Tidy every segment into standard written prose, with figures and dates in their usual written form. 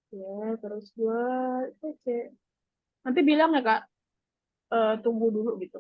Ya, terus buat PC. Nanti bilang ya Kak, tunggu dulu gitu.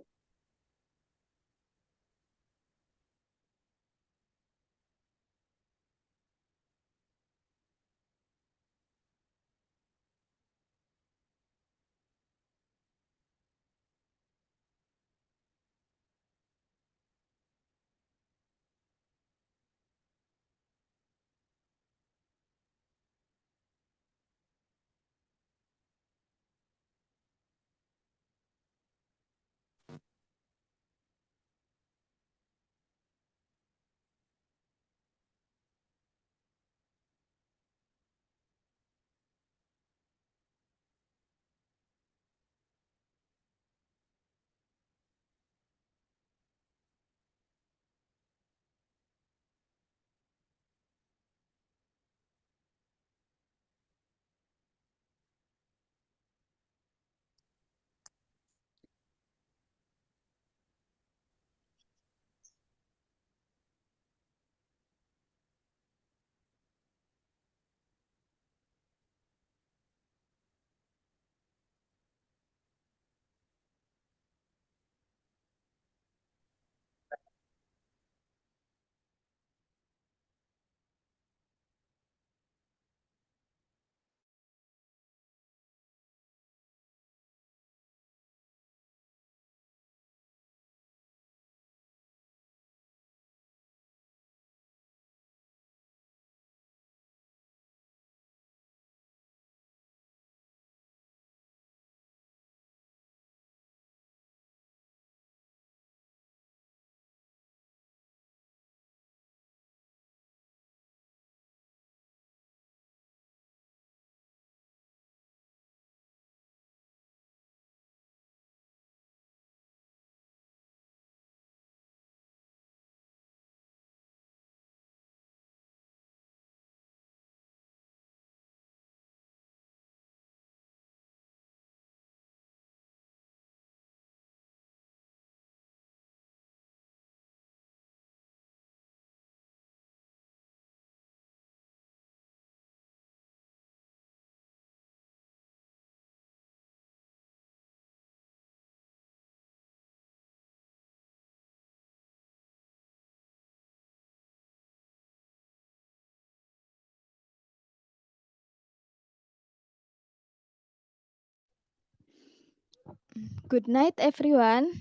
Good night, everyone.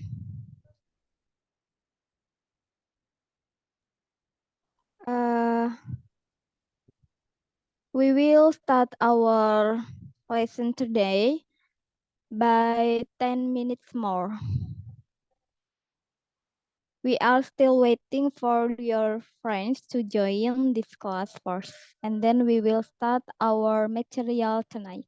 Uh, we will start our lesson today by 10 minutes more. We are still waiting for your friends to join this class first, and then we will start our material tonight.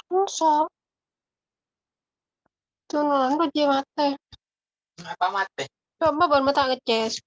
Masa? Tunulan ko di mate. Apa mate? Coba baru mata ngeces.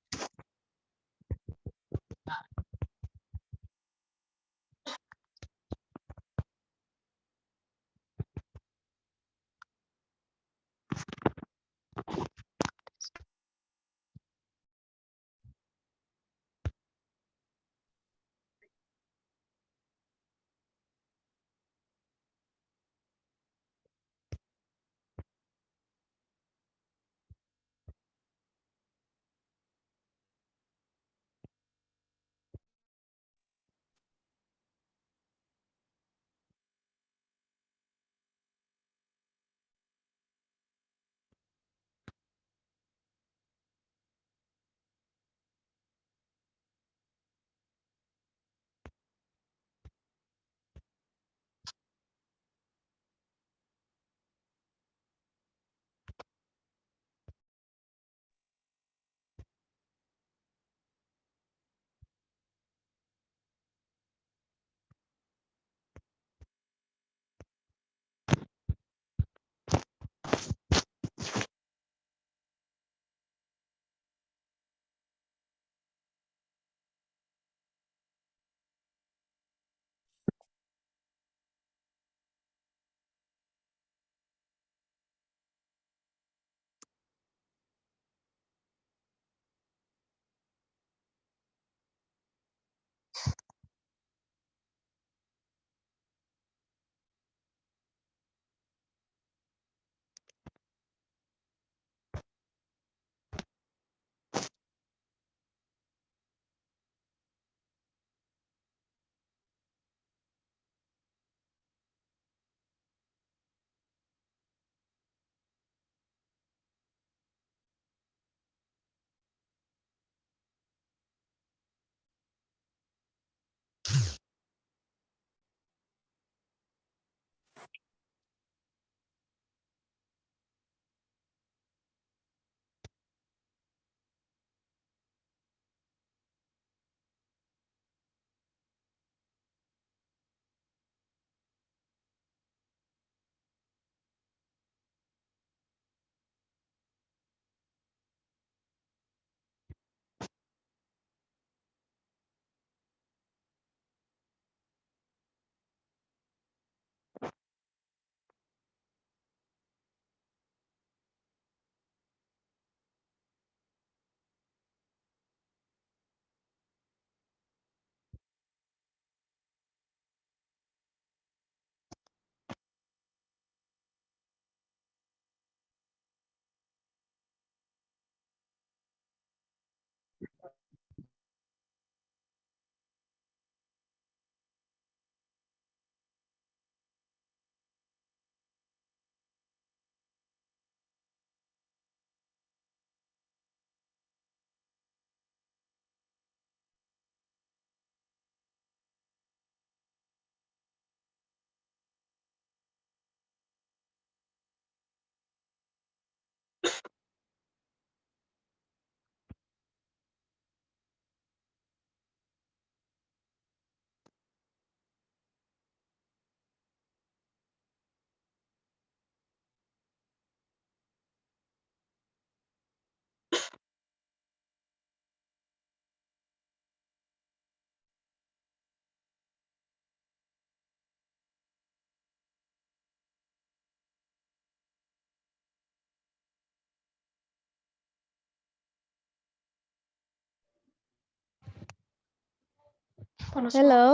Panas banget. Hello.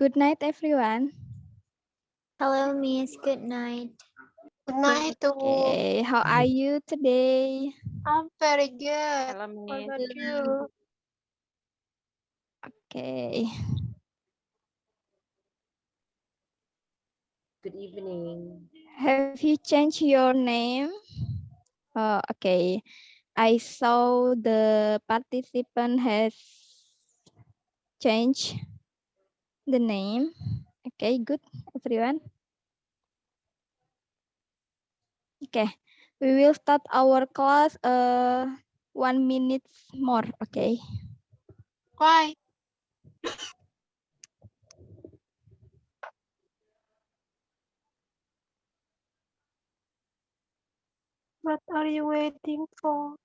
Good night, everyone. Hello, Miss. Good night. Good night too. Okay, how are you today? I'm very good. Halo, What Miss. about you? Okay. Good evening. Have you changed your name? Oh, okay. I saw the participant has changed the name. Okay, good, everyone. Okay, we will start our class 1 minute more. Okay. Why? What are you waiting for?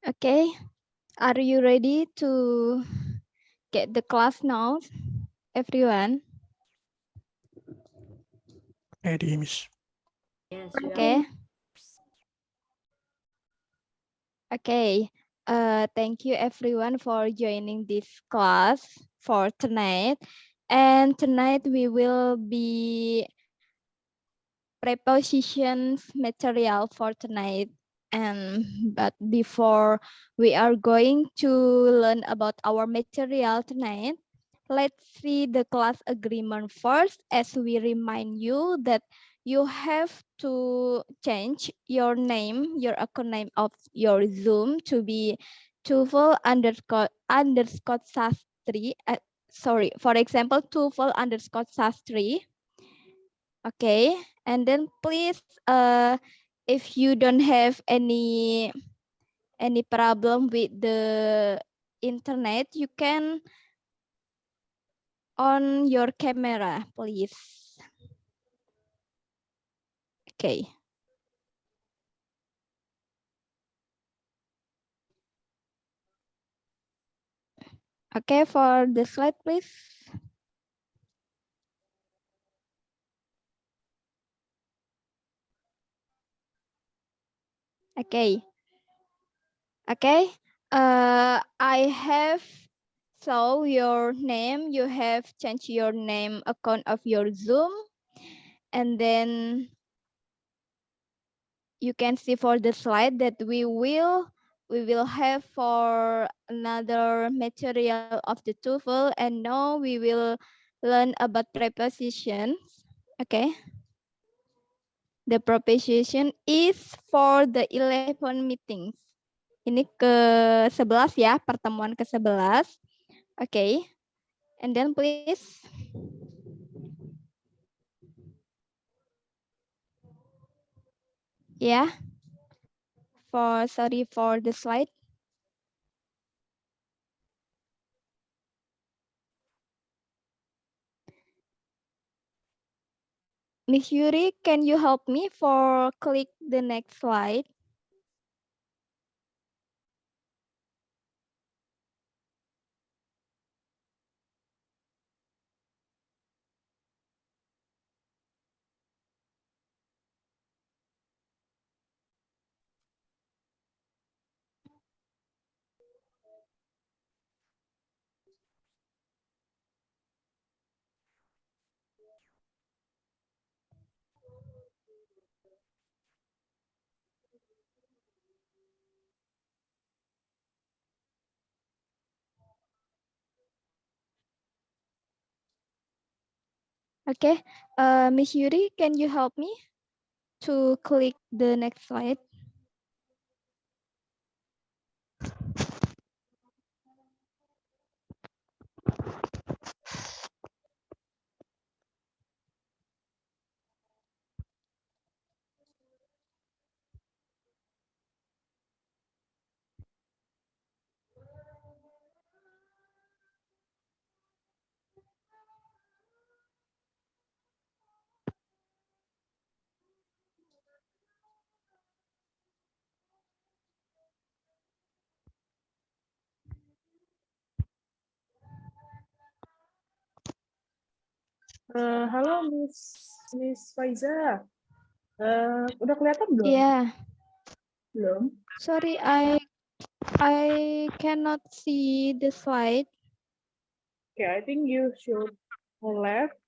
Okay, are you ready to get the class notes, everyone? Ready, Miss. Okay. Okay. Thank you everyone for joining this class for tonight. And tonight we will be prepositions material for tonight. And but before we are going to learn about our material tonight, let's see the class agreement first, as we remind you that you have to change your name, your account name of your Zoom to be TOEFL Sastri. Sorry, for example, TOEFL Sastri. Okay, and then please, if you don't have any problem with the internet, you can on your camera, please. Okay. Okay, for the slide, please. Okay. Okay. I have saw your name. You have changed your name account of your Zoom, and then you can see for the slide that we will have for another material of the TOEFL, and now we will learn about prepositions. Okay. The preposition is for the 11 meetings. Ini ke-11 ya, pertemuan ke-11. Okay. And then please. Yeah. Sorry for the slide. Miss Yuri, can you help me for click the next slide? Okay, Miss Yuri, can you help me to click the next slide? Halo Miss Faiza. Udah kelihatan belum? Yeah, Belum. sorry, I cannot see the slide. Okay, I think you should go left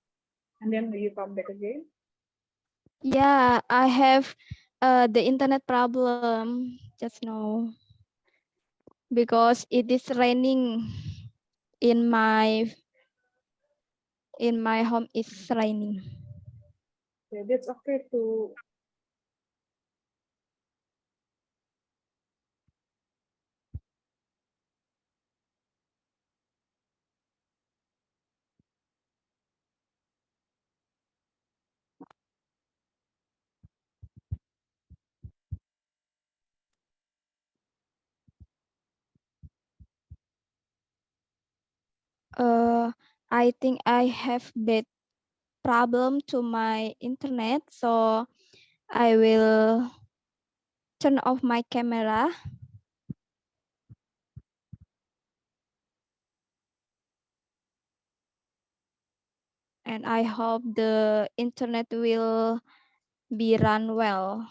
and then you come back again. Yeah, I have the internet problem just now because it is raining in my home. It's raining. Okay, that's okay to I think I have bad problem to my internet, so I will turn off my camera. And I hope the internet will be run well.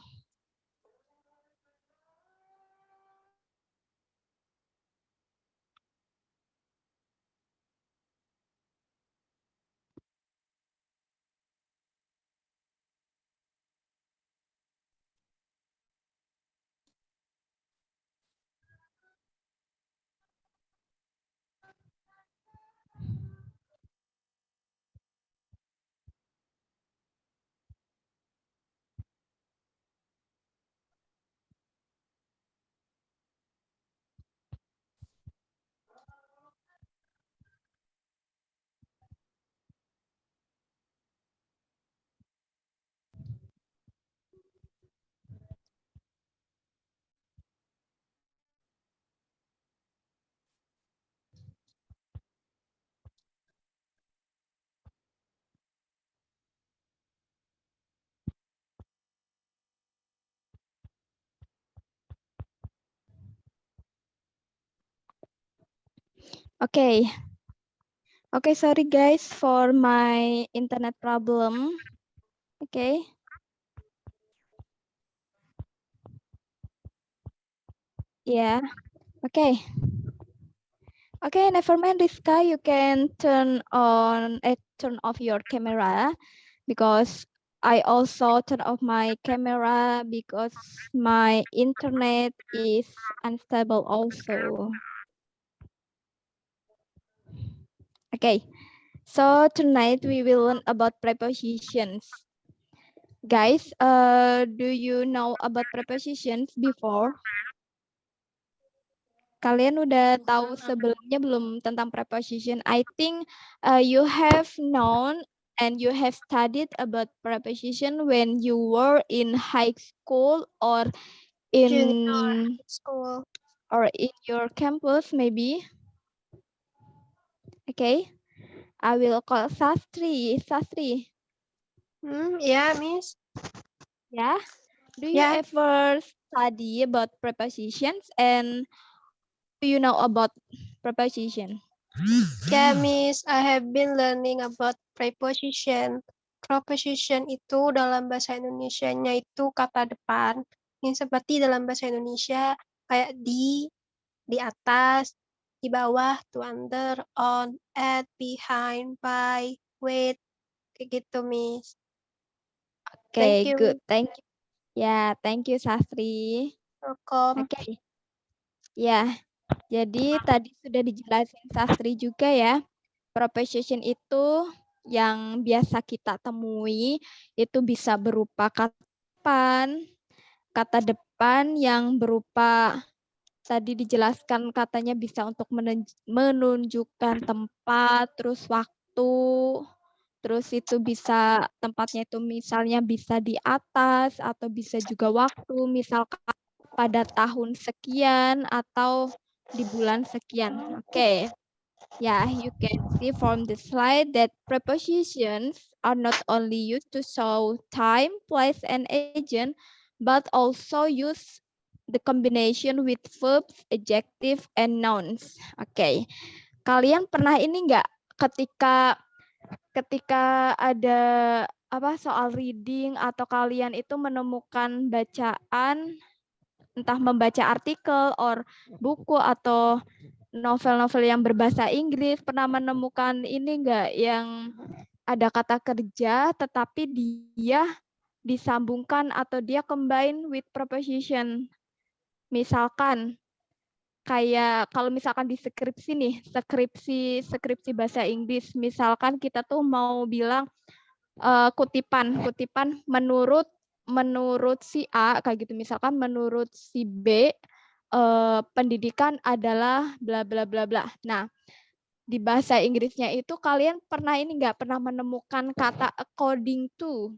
Okay. Okay, sorry guys for my internet problem. Okay. Yeah. Okay. Okay, never mind, Rizka. You can turn off your camera because I also turn off my camera because my internet is unstable also. Okay. So tonight we will learn about prepositions. Guys, do you know about prepositions before? Kalian udah tahu sebelumnya belum tentang preposition? I think you have known and you have studied about preposition when you were in high school or Junior in school. your campus maybe. Okay, I will call Sastri. Sastri, Ya, Miss. Yeah. Do you Yeah. ever study about prepositions and do you know about preposition? Ya, Miss. I have been learning about preposition. Preposition itu dalam bahasa Indonesianya itu kata depan. Yang seperti dalam bahasa Indonesia kayak di atas, di bawah, to, under, on, at, behind, by, with, kayak gitu, Miss. Thank Okay, you. good. Thank you. Yeah, thank you, Sastri. Welcome. Okay. Ya, jadi tadi sudah dijelasin Sastri juga ya. Preposition itu yang biasa kita temui itu bisa berupa kata depan yang berupa tadi dijelaskan katanya bisa untuk menunjukkan tempat, terus waktu, terus itu bisa tempatnya itu misalnya bisa di atas atau bisa juga waktu, misalkan pada tahun sekian atau di bulan sekian. Oke. Yeah, you can see from the slide that prepositions are not only used to show time, place, and agent, but also use the combination with verbs, adjective, and nouns. Oke. Kalian pernah ini nggak ketika ada soal reading atau kalian itu menemukan bacaan entah membaca artikel or buku atau novel-novel yang berbahasa Inggris, pernah menemukan ini enggak yang ada kata kerja tetapi dia disambungkan atau dia combine with preposition. Misalkan kayak kalau misalkan di skripsi nih, skripsi bahasa Inggris, misalkan kita tuh mau bilang kutipan menurut si A kayak gitu, misalkan menurut si B pendidikan adalah bla bla bla bla. Nah, di bahasa Inggrisnya itu kalian pernah ini nggak pernah menemukan kata according to?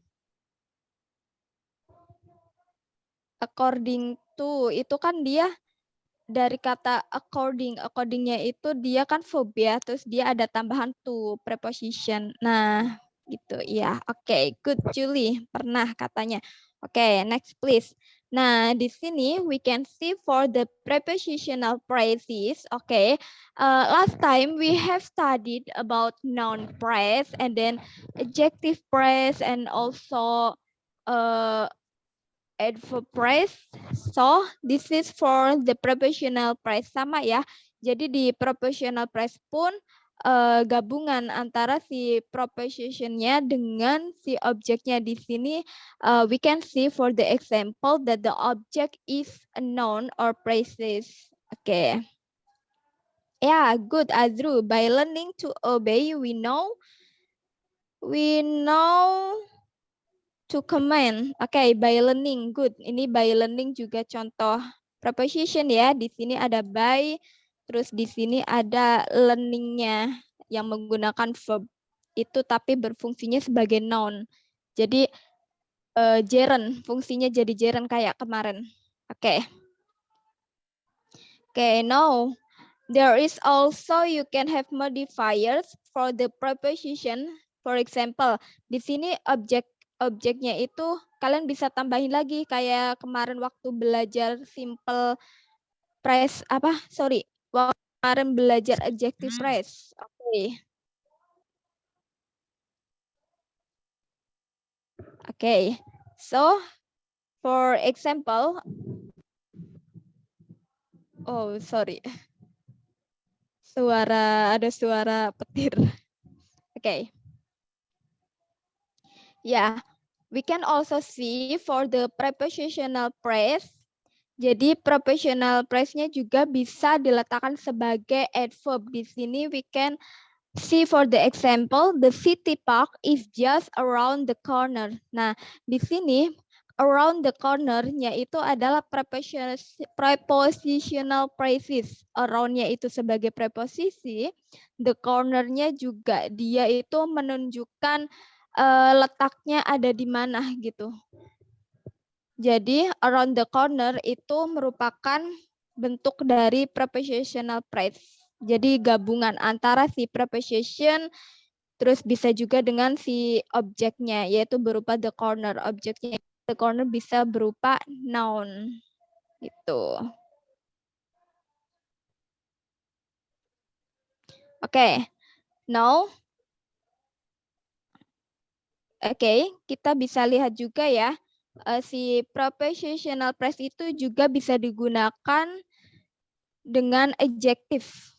According to itu kan dia dari kata accordingnya itu dia kan verb ya, terus dia ada tambahan to preposition. Nah, gitu ya. Oke, good Julie, pernah katanya. Oke, next please. Nah, di sini we can see for the prepositional phrases. Oke, last time we have studied about noun phrase and then adjective phrase and also adverb phrase. So, this is for the prepositional phrase sama ya. Jadi di prepositional phrase pun gabungan antara si prepositionnya dengan si objeknya di sini. We can see for the example that the object is a noun or phrases. Okay. Yeah, good Azru. By learning to obey, we know to command. Oke, by learning. Good. Ini by learning juga contoh preposition ya. Di sini ada by, terus di sini ada learning-nya yang menggunakan verb. Itu tapi berfungsinya sebagai noun. Jadi gerund, fungsinya jadi gerund kayak kemarin. Oke. Oke, now there is also you can have modifiers for the preposition. For example, di sini objeknya itu kalian bisa tambahin lagi kayak kemarin waktu belajar simple phrase kemarin belajar adjective phrase. Oke. Okay. So for example, oh sorry, ada suara petir. Okay. Yeah, we can also see for the prepositional phrase. Jadi prepositional phrase-nya juga bisa diletakkan sebagai adverb. Di sini we can see for the example, the city park is just around the corner. Nah, di sini around the corner-nya itu adalah prepositional phrases. Around-nya itu sebagai preposisi, the corner-nya juga dia itu menunjukkan letaknya ada di mana gitu. Jadi around the corner itu merupakan bentuk dari prepositional phrase. Jadi gabungan antara si preposition Terus bisa juga dengan si objeknya, yaitu berupa the corner. Objeknya the corner bisa berupa noun. Gitu. Oke, now, kita bisa lihat juga ya, si prepositional phrase itu juga bisa digunakan dengan adjektif.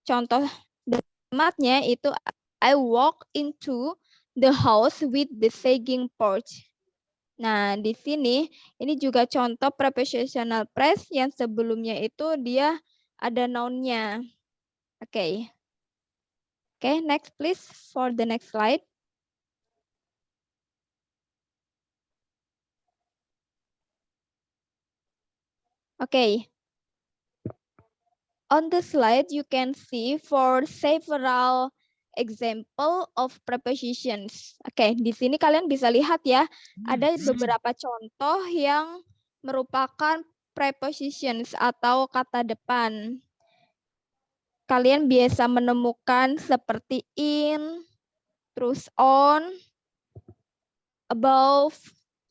Contoh kalimatnya itu I walk into the house with the sagging porch. Nah, di sini ini juga contoh prepositional phrase yang sebelumnya itu dia ada noun-nya. Oke, next please for the next slide. On the slide you can see for several example of prepositions. Di sini kalian bisa lihat ya, ada beberapa contoh yang merupakan prepositions atau kata depan. Kalian biasa menemukan seperti in, terus on, above,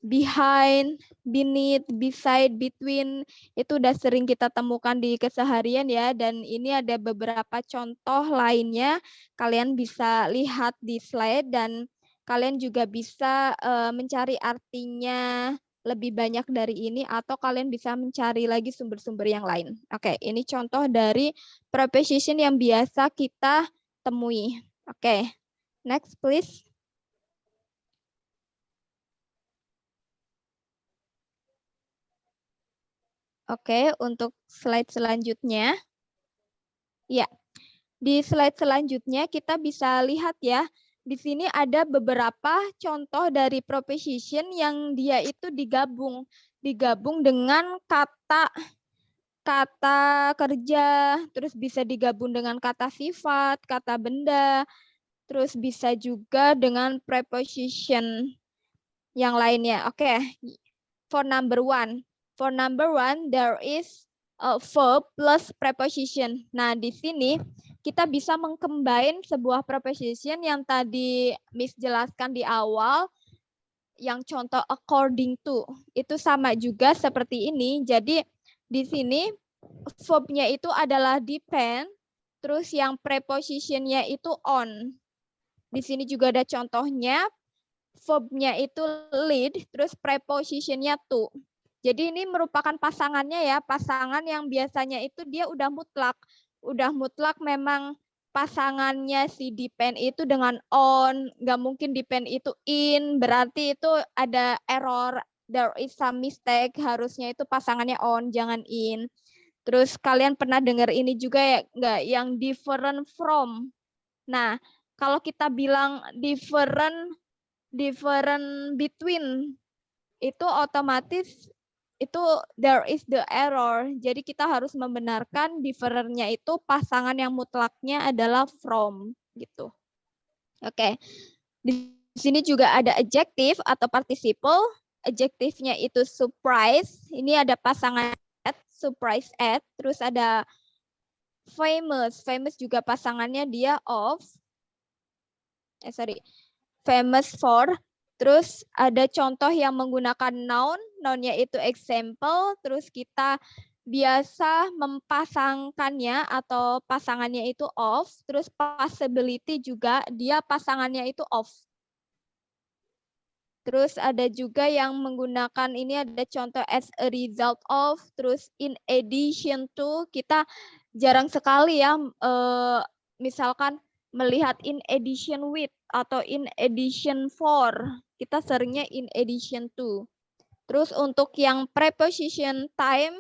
behind, beneath, beside, between, itu udah sering kita temukan di keseharian ya, dan ini ada beberapa contoh lainnya, kalian bisa lihat di slide dan kalian juga bisa mencari artinya lebih banyak dari ini atau kalian bisa mencari lagi sumber-sumber yang lain. Ini contoh dari preposition yang biasa kita temui. Next please. Untuk slide selanjutnya. Ya, di slide selanjutnya kita bisa lihat ya, di sini ada beberapa contoh dari preposition yang dia itu digabung dengan kata kerja, terus bisa digabung dengan kata sifat, kata benda, terus bisa juga dengan preposition yang lainnya. For number one, there is a verb plus preposition. Nah, di sini kita bisa mengcombine sebuah preposition yang tadi Miss jelaskan di awal, yang contoh according to. Itu sama juga seperti ini. Jadi, di sini verb-nya itu adalah depend, terus yang preposition-nya itu on. Di sini juga ada contohnya, verb-nya itu lead, terus preposition-nya to. Jadi ini merupakan pasangannya ya, pasangan yang biasanya itu dia udah mutlak. Udah mutlak memang pasangannya si depend itu dengan on, nggak mungkin depend itu in, berarti itu ada error, there is some mistake, harusnya itu pasangannya on, jangan in. Terus kalian pernah dengar ini juga ya, nggak, yang different from. Nah, kalau kita bilang different between, itu otomatis itu there is the error. Jadi kita harus membenarkan different-nya itu pasangan yang mutlaknya adalah from gitu. Di sini juga ada adjective atau participle. Adjektifnya itu surprise. Ini ada pasangan at, surprise at. Terus ada famous. Famous juga pasangannya dia of. Famous for. Terus ada contoh yang menggunakan noun, noun-nya itu example, terus kita biasa mempasangkannya atau pasangannya itu of, terus possibility juga dia pasangannya itu of. Terus ada juga yang menggunakan ini ada contoh as a result of, terus in addition to, kita jarang sekali ya misalkan melihat in addition with atau in addition for. Kita seringnya in addition to. Terus untuk yang preposition time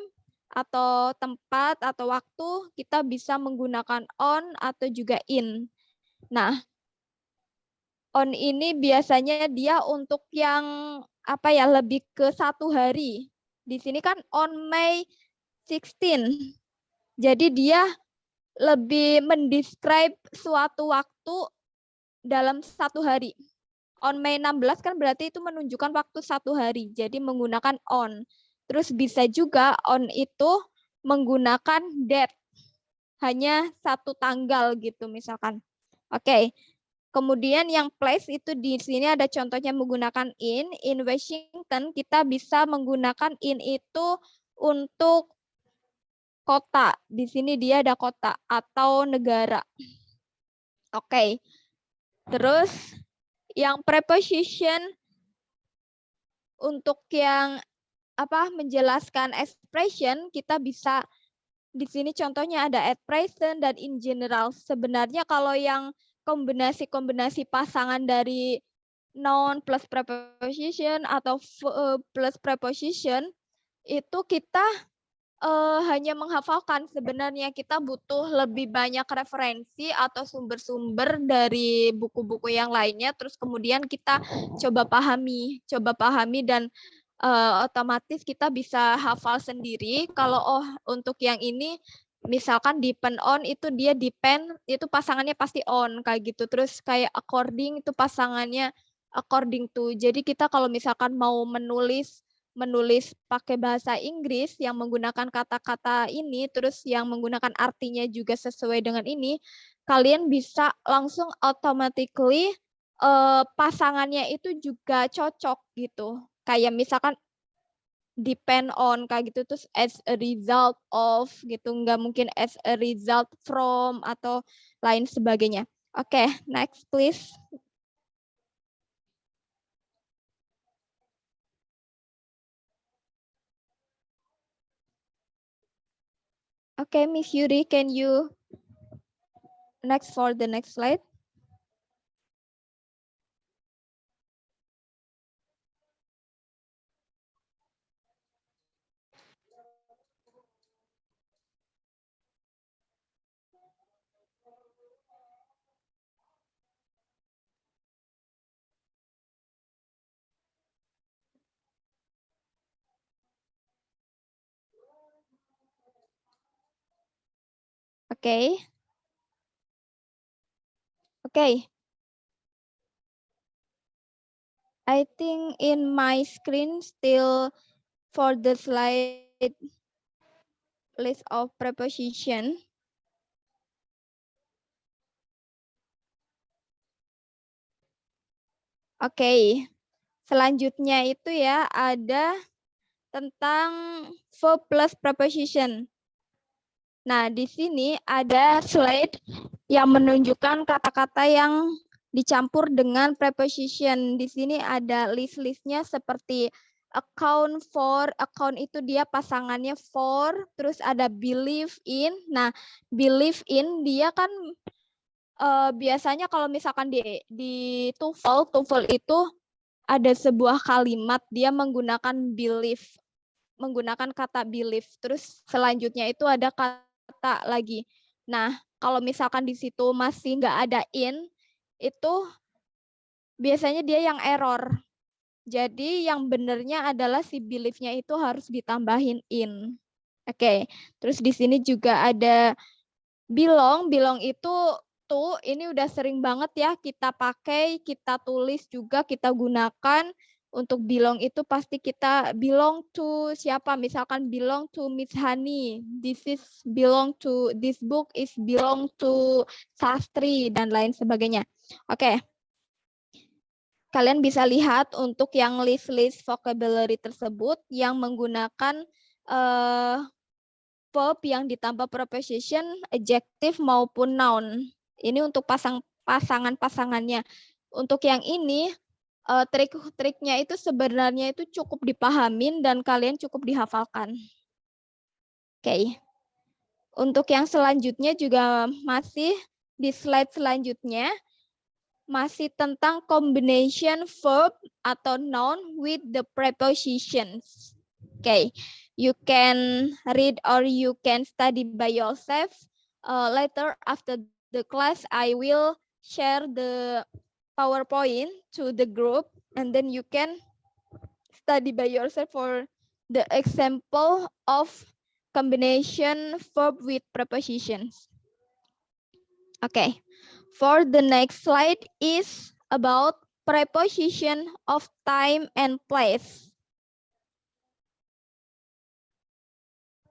atau tempat atau waktu, kita bisa menggunakan on atau juga in. Nah, on ini biasanya dia untuk yang lebih ke 1 hari. Di sini kan on May 16. Jadi dia lebih mendescribe suatu waktu dalam 1 hari. On May 16 kan berarti itu menunjukkan waktu 1 hari. Jadi menggunakan on. Terus bisa juga on itu menggunakan date. Hanya 1 tanggal gitu misalkan. Kemudian yang place itu di sini ada contohnya menggunakan in. In Washington kita bisa menggunakan in itu untuk kota. Di sini dia ada kota atau negara. Oke. Terus yang preposition untuk yang menjelaskan expression kita bisa di sini contohnya ada at present dan in general. Sebenarnya kalau yang kombinasi-kombinasi pasangan dari noun plus preposition atau plus preposition itu kita hanya menghafalkan. Sebenarnya kita butuh lebih banyak referensi atau sumber-sumber dari buku-buku yang lainnya. Terus kemudian kita coba pahami dan otomatis kita bisa hafal sendiri. Kalau untuk yang ini misalkan depend on itu dia depend itu pasangannya pasti on kayak gitu. Terus kayak according itu pasangannya according to. Jadi kita kalau misalkan mau menulis pakai bahasa Inggris yang menggunakan kata-kata ini terus yang menggunakan artinya juga sesuai dengan ini, kalian bisa langsung automatically pasangannya itu juga cocok gitu. Kayak misalkan depend on kayak gitu terus as a result of gitu, nggak mungkin as a result from atau lain sebagainya. Oke, next please. Okay, Miss Yuri, can you next for the next slide? Okay. Okay. I think in my screen still for the slide list of preposition. Oke. Selanjutnya itu ya ada tentang verb plus preposition. Nah, di sini ada slide yang menunjukkan kata-kata yang dicampur dengan preposition. Di sini ada list-listnya seperti account for, account itu dia pasangannya for, terus ada believe in. Nah, believe in dia kan biasanya kalau misalkan di TOEFL itu ada sebuah kalimat dia menggunakan believe, menggunakan kata believe. Terus selanjutnya itu ada kata lagi. Nah, kalau misalkan di situ masih nggak ada in, itu biasanya dia yang error. Jadi yang benernya adalah si believe-nya itu harus ditambahin in. Oke, terus di sini juga ada belong. Belong itu tuh ini udah sering banget ya kita pakai, kita tulis juga, kita gunakan. Untuk belong itu pasti kita belong to siapa? Misalkan belong to Miss Hani. This is belong to, this book is belong to Sastri dan lain sebagainya. Oke. Kalian bisa lihat untuk yang list-list vocabulary tersebut yang menggunakan verb yang ditambah preposition, adjective maupun noun. Ini untuk pasangan-pasangannya. Untuk yang ini trik-triknya itu sebenarnya itu cukup dipahamin dan kalian cukup dihafalkan. Oke. Untuk yang selanjutnya juga masih di slide selanjutnya masih tentang combination verb atau noun with the prepositions. Okay, you can read or you can study by yourself. Later after the class, I will share the PowerPoint to the group, and then you can study by yourself for the example of combination verb with prepositions. Okay, for the next slide is about preposition of time and place.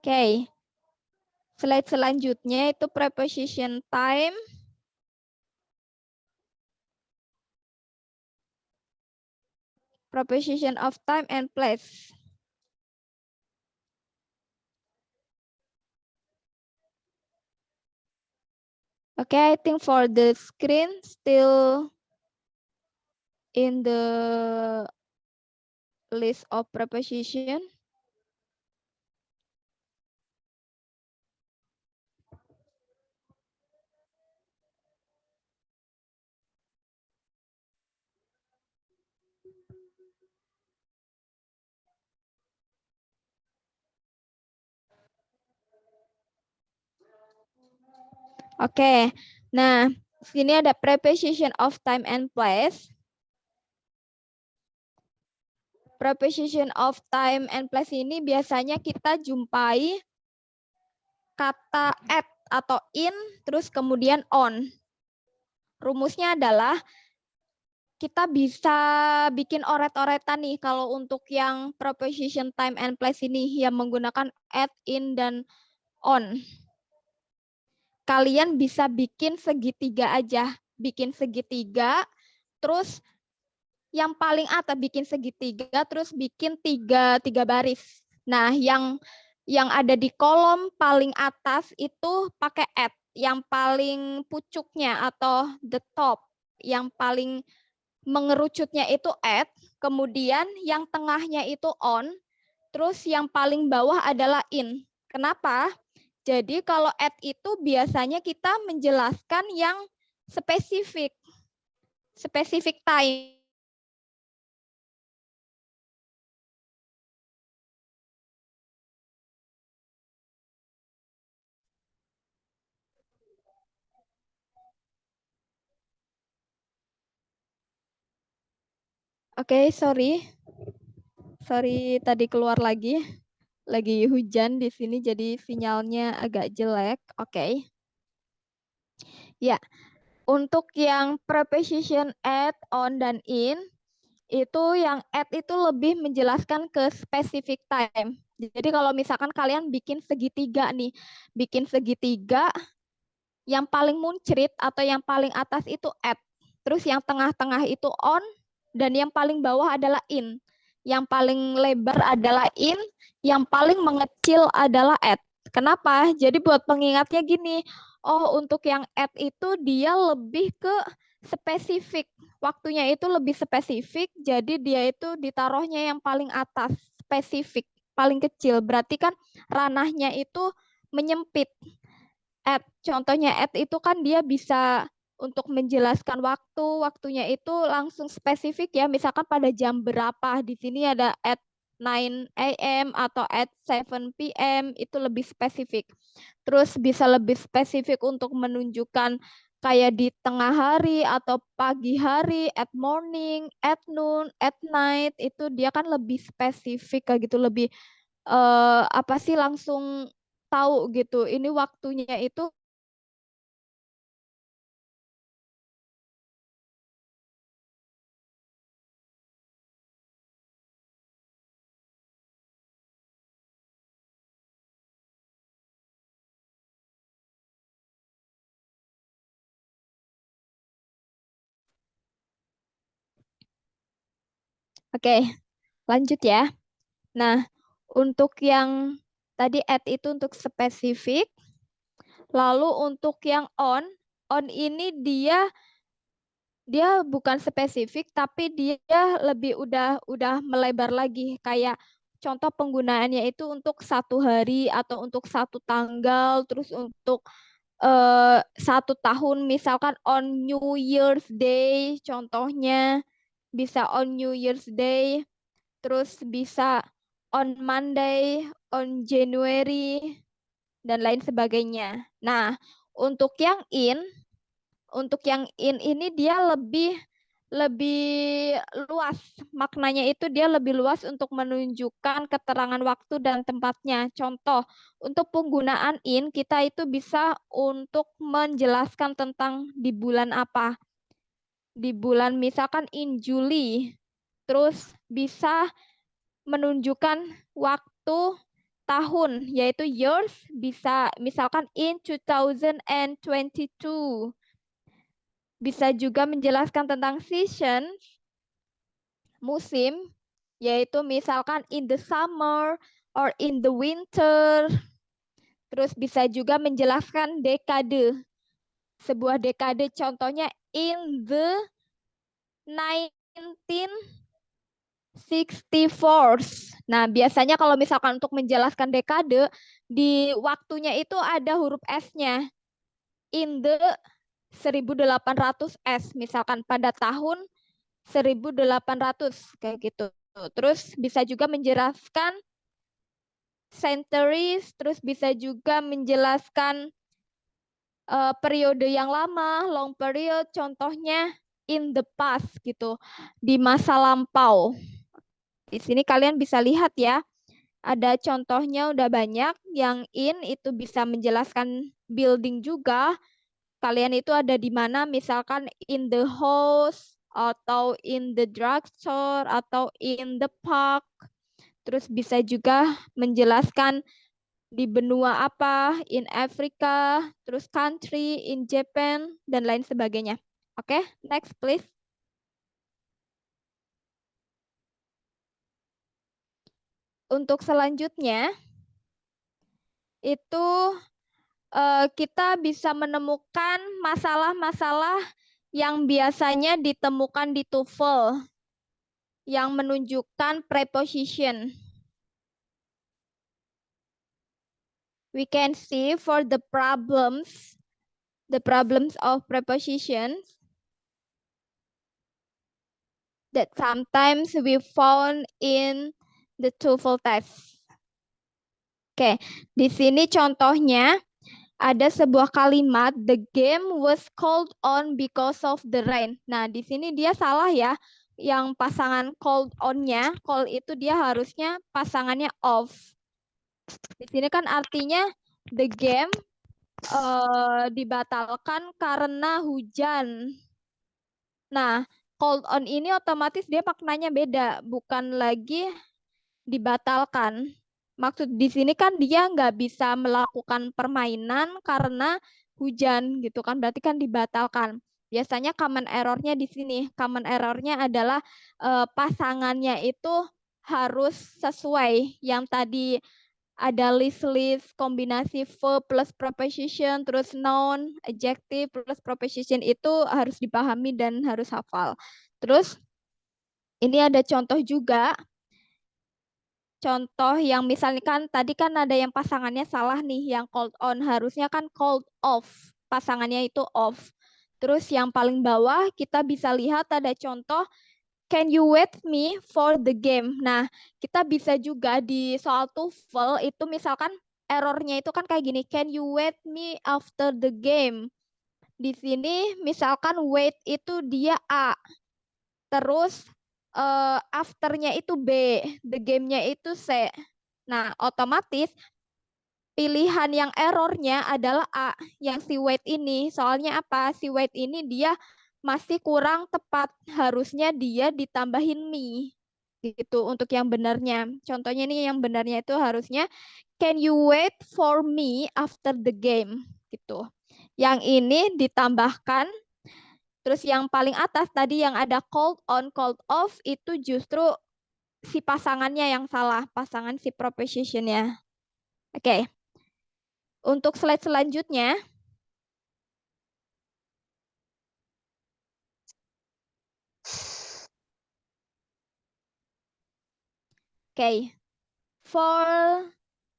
Okay, slide selanjutnya itu preposition time Preposition of time and place. Okay, I think for the screen still in the list of preposition. Oke, nah sini ada preposition of time and place. Preposition of time and place ini biasanya kita jumpai kata at atau in, terus kemudian on. Rumusnya adalah kita bisa bikin oret-oretan nih kalau untuk yang preposition time and place ini yang menggunakan at, in, dan on. Kalian bisa bikin segitiga aja. Bikin segitiga, terus yang paling atas bikin segitiga, terus bikin tiga baris. Nah, yang ada di kolom paling atas itu pakai at. Yang paling pucuknya atau the top, yang paling mengerucutnya itu at. Kemudian yang tengahnya itu on. Terus yang paling bawah adalah in. Kenapa? Jadi kalau at itu biasanya kita menjelaskan yang spesifik time. Oke, sorry tadi keluar lagi hujan di sini jadi sinyalnya agak jelek. Oke. Ya, untuk yang preposition at, on, dan in, itu yang at itu lebih menjelaskan ke specific time. Jadi kalau misalkan kalian bikin segitiga nih, yang paling muncrit atau yang paling atas itu at, terus yang tengah-tengah itu on, dan yang paling bawah adalah in. Yang paling lebar adalah in, yang paling mengecil adalah at. Kenapa? Jadi buat pengingatnya gini, oh untuk yang at itu dia lebih ke spesifik. Waktunya itu lebih spesifik, jadi dia itu ditaruhnya yang paling atas, spesifik, paling kecil. Berarti kan ranahnya itu menyempit. At, contohnya at itu kan dia bisa untuk menjelaskan waktunya itu langsung spesifik ya, misalkan pada jam berapa. Di sini ada at 9 AM atau at 7 PM, itu lebih spesifik. Terus bisa lebih spesifik untuk menunjukkan kayak di tengah hari atau pagi hari, at morning, at noon, at night, itu dia kan lebih spesifik kayak gitu, lebih apa sih, langsung tahu gitu. Ini waktunya itu Oke, lanjut ya. Nah, untuk yang tadi at itu untuk spesifik. Lalu untuk yang on ini dia bukan spesifik tapi dia lebih udah melebar lagi, kayak contoh penggunaannya itu untuk satu hari atau untuk satu tanggal, terus untuk 1 tahun, misalkan on New Year's Day contohnya, bisa on New Year's Day, terus bisa on Monday, on January, dan lain sebagainya. Nah, untuk yang in ini dia lebih luas. Maknanya itu dia lebih luas untuk menunjukkan keterangan waktu dan tempatnya. Contoh, untuk penggunaan in, kita itu bisa untuk menjelaskan tentang di bulan apa. Di bulan misalkan in Juli. Terus bisa menunjukkan waktu tahun, yaitu years, bisa misalkan in 2022. Bisa juga menjelaskan tentang season, musim, yaitu misalkan in the summer or in the winter. Terus bisa juga menjelaskan dekade. Sebuah dekade contohnya in the 1964. Nah, biasanya kalau misalkan untuk menjelaskan dekade, di waktunya itu ada huruf S-nya. In the 1800S, misalkan pada tahun 1800, kayak gitu. Terus bisa juga menjelaskan centuries, terus bisa juga menjelaskan periode yang lama, long period, contohnya in the past gitu, di masa lampau. Di sini kalian bisa lihat ya, ada contohnya udah banyak. Yang in itu bisa menjelaskan building juga. Kalian itu ada di mana, misalkan in the house, atau in the drugstore, atau in the park. Terus bisa juga menjelaskan di benua apa, in Afrika, terus country, in Japan, dan lain sebagainya. Oke, next please. Untuk selanjutnya, itu kita bisa menemukan masalah-masalah yang biasanya ditemukan di TOEFL yang menunjukkan preposition. We can see for the problems of prepositions that sometimes we found in the TOEFL test. Oke, di sini contohnya ada sebuah kalimat, the game was called on because of the rain. Nah, di sini dia salah ya. Yang pasangan called on-nya, call itu dia harusnya pasangannya off. Di sini kan artinya the game dibatalkan karena hujan. Nah, called on ini otomatis dia maknanya beda, bukan lagi dibatalkan. Maksud di sini kan dia nggak bisa melakukan permainan karena hujan gitu kan, berarti kan dibatalkan. Biasanya common error-nya di sini, common error-nya adalah pasangannya itu harus sesuai. Yang tadi ada list kombinasi verb plus preposition, terus noun, adjective plus preposition itu harus dipahami dan harus hafal. Terus ini ada contoh juga. Contoh yang misalkan tadi kan ada yang pasangannya salah nih, yang called on harusnya kan called off, pasangannya itu off. Terus yang paling bawah kita bisa lihat ada contoh can you wait me for the game. Nah, kita bisa juga di soal TOEFL itu misalkan errornya itu kan kayak gini, can you wait me after the game. Di sini misalkan wait itu dia A. Terus afternya itu B, the game-nya itu C. Nah, otomatis pilihan yang errornya adalah A, yang si wait ini. Soalnya apa? Si wait ini dia masih kurang tepat. Harusnya dia ditambahin me. Gitu untuk yang benarnya. Contohnya ini yang benarnya itu harusnya can you wait for me after the game? Gitu. Yang ini ditambahkan. Terus yang paling atas tadi yang ada called on, called off itu justru si pasangannya yang salah, pasangan si preposition-nya. Oke. Untuk slide selanjutnya. Oke. For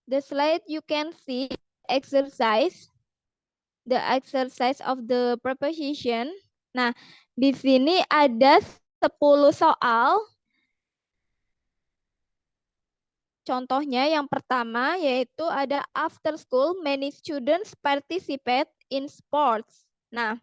the slide you can see exercise. The exercise of the preposition. Nah, di sini ada 10 soal. Contohnya yang pertama yaitu ada after school many students participate in sports. Nah,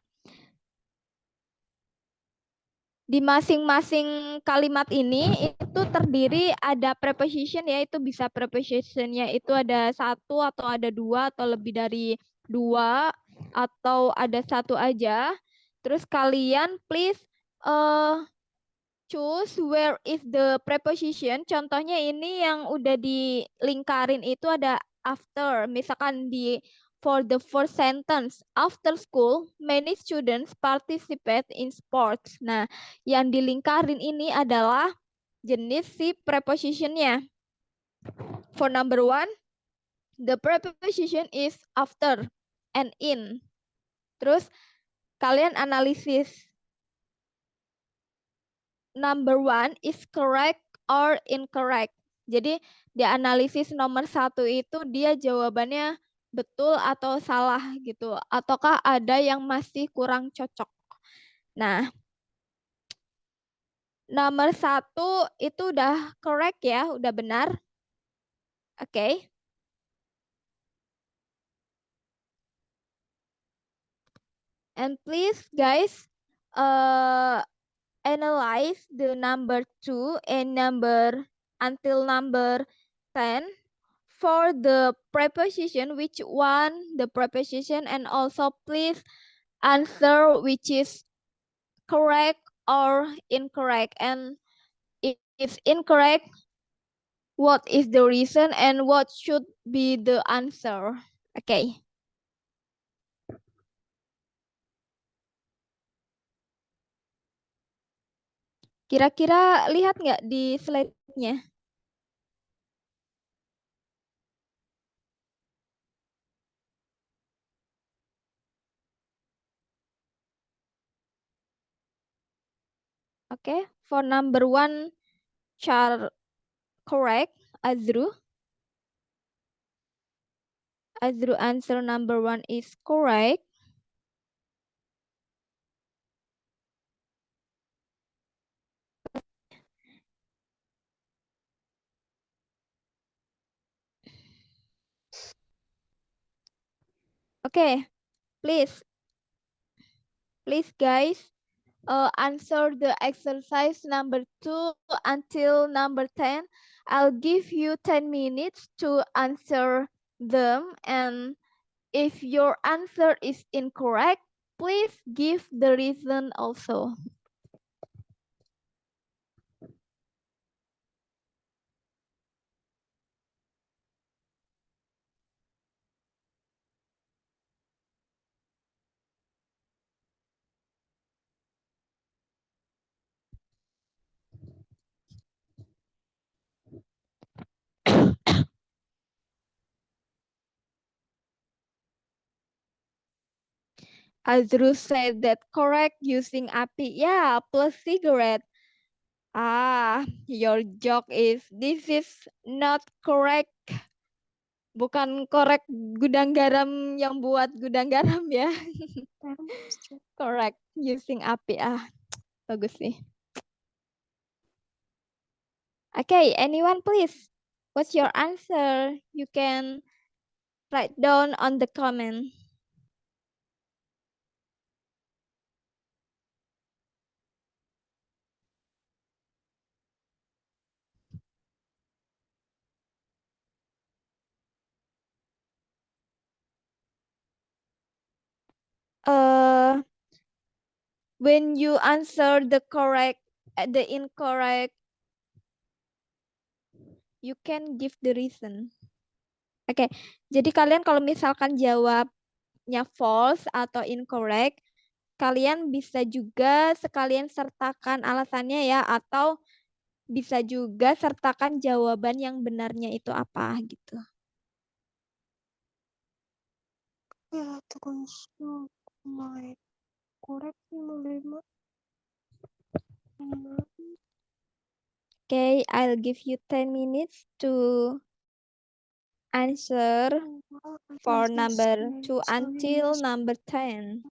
di masing-masing kalimat ini itu terdiri ada preposition, yaitu bisa prepositionnya itu ada satu atau ada dua atau lebih dari dua atau ada satu aja. Terus kalian please choose where is the preposition. Contohnya ini yang udah dilingkarin itu ada after. Misalkan di for the first sentence, after school, many students participate in sports. Nah, yang dilingkarin ini adalah jenis si prepositionnya. For number one, the preposition is after and in. Terus kalian analisis. Number one is correct or incorrect. Jadi di analisis nomor 1 itu dia jawabannya betul atau salah gitu. Ataukah ada yang masih kurang cocok. Nah, nomor 1 itu udah correct ya, udah benar. Oke. And please guys, analyze the number 2 and until number 10 for the preposition, which one the preposition, and also please answer which is correct or incorrect, and if incorrect, what is the reason and what should be the answer. Okay. Kira-kira lihat nggak di slide-nya? Okay, for number 1, correct, Azru. Azru answer number 1 is correct. Okay, please guys, answer the exercise number 2 until number 10. I'll give you 10 minutes to answer them, and if your answer is incorrect, please give the reason also. Azru said that correct using api. Yeah, plus cigarette. Your joke is this is not correct. Bukan korek gudang garam yang buat gudang garam ya. Correct using api. Bagus sih. Okay, anyone please? What's your answer? You can write down on the comment. When you answer the incorrect, you can give the reason. Oke, jadi kalian kalau misalkan jawabnya false atau incorrect, kalian bisa juga sekalian sertakan alasannya ya, atau bisa juga sertakan jawaban yang benarnya itu apa gitu. Ya, consult my correct 5. Okay, I'll give you 10 minutes to answer for number 2 until number 10.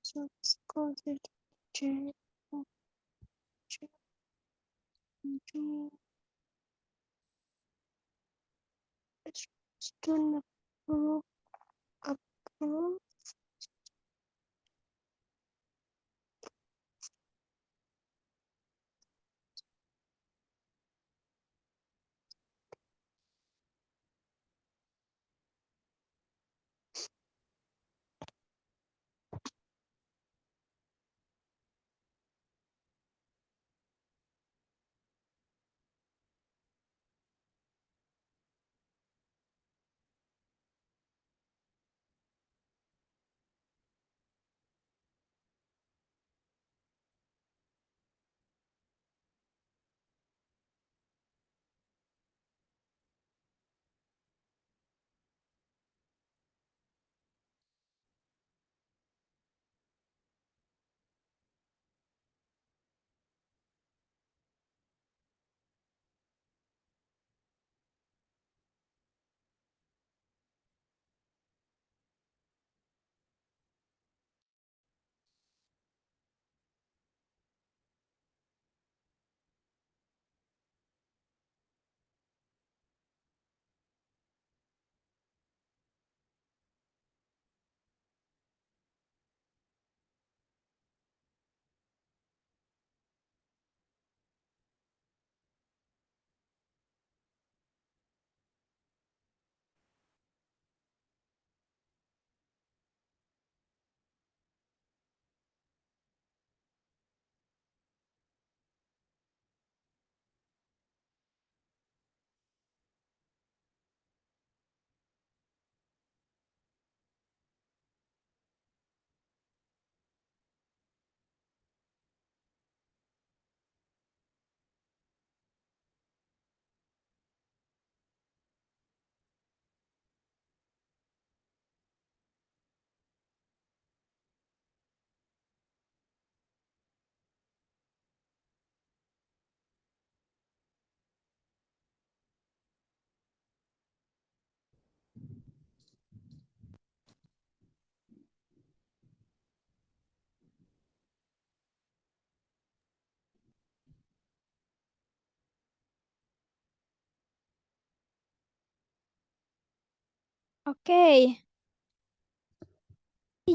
Okay.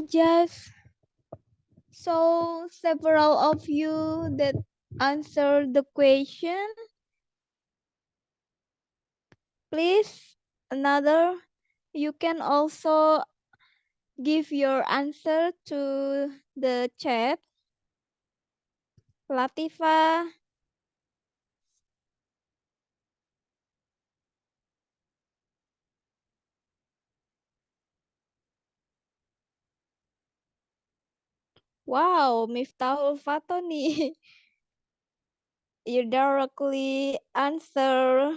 Just so several of you that answer the question. Please, another, you can also give your answer to the chat. Latifa, wow, Miftahul Fatoni, you directly answer.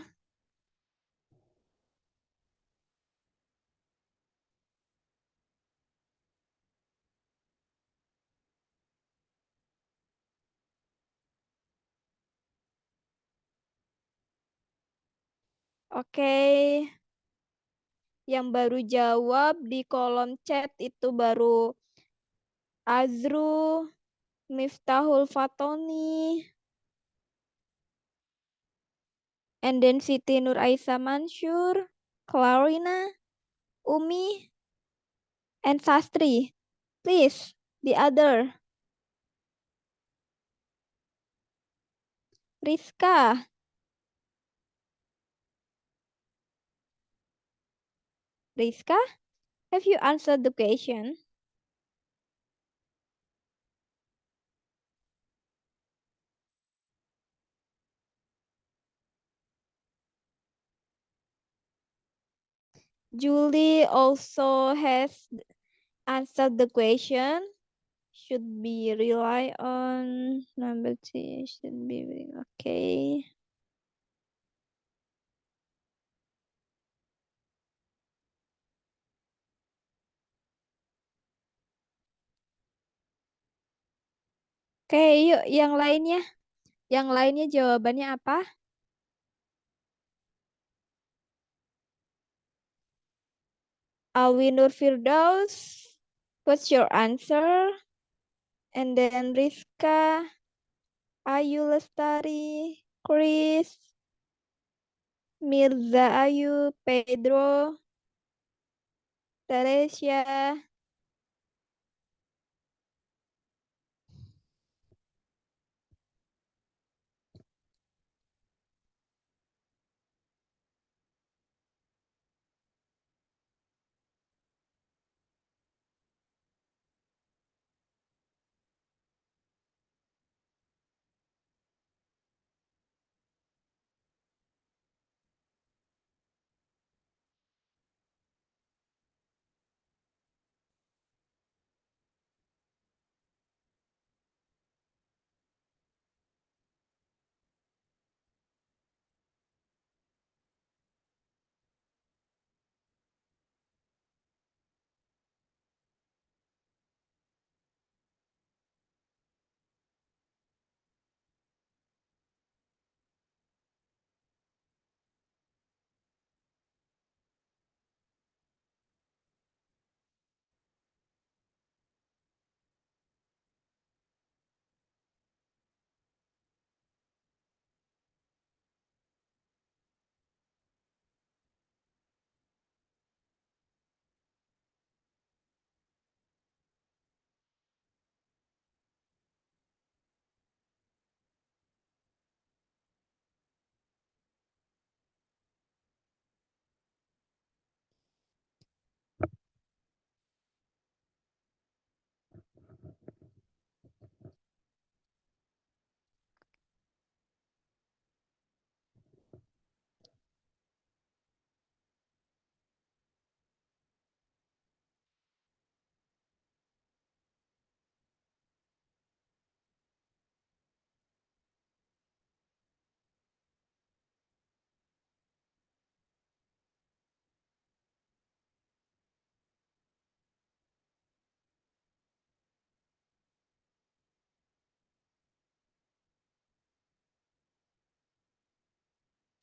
Oke, yang baru jawab di kolom chat itu baru Azru, Miftahul Fatoni, and then Siti Nur Aisyah Mansur, Clarina, Umi, and Sastri. Please, the other. Rizka. Rizka, have you answered the question? Julie also has answered the question. Should be rely on number two. Should be okay. Oke, yuk yang lainnya. Yang lainnya jawabannya apa? Alwi Nur Firdaus, what's your answer? And then Rizka, Ayu Lestari, Chris, Mirza Ayu, Pedro, Teresia.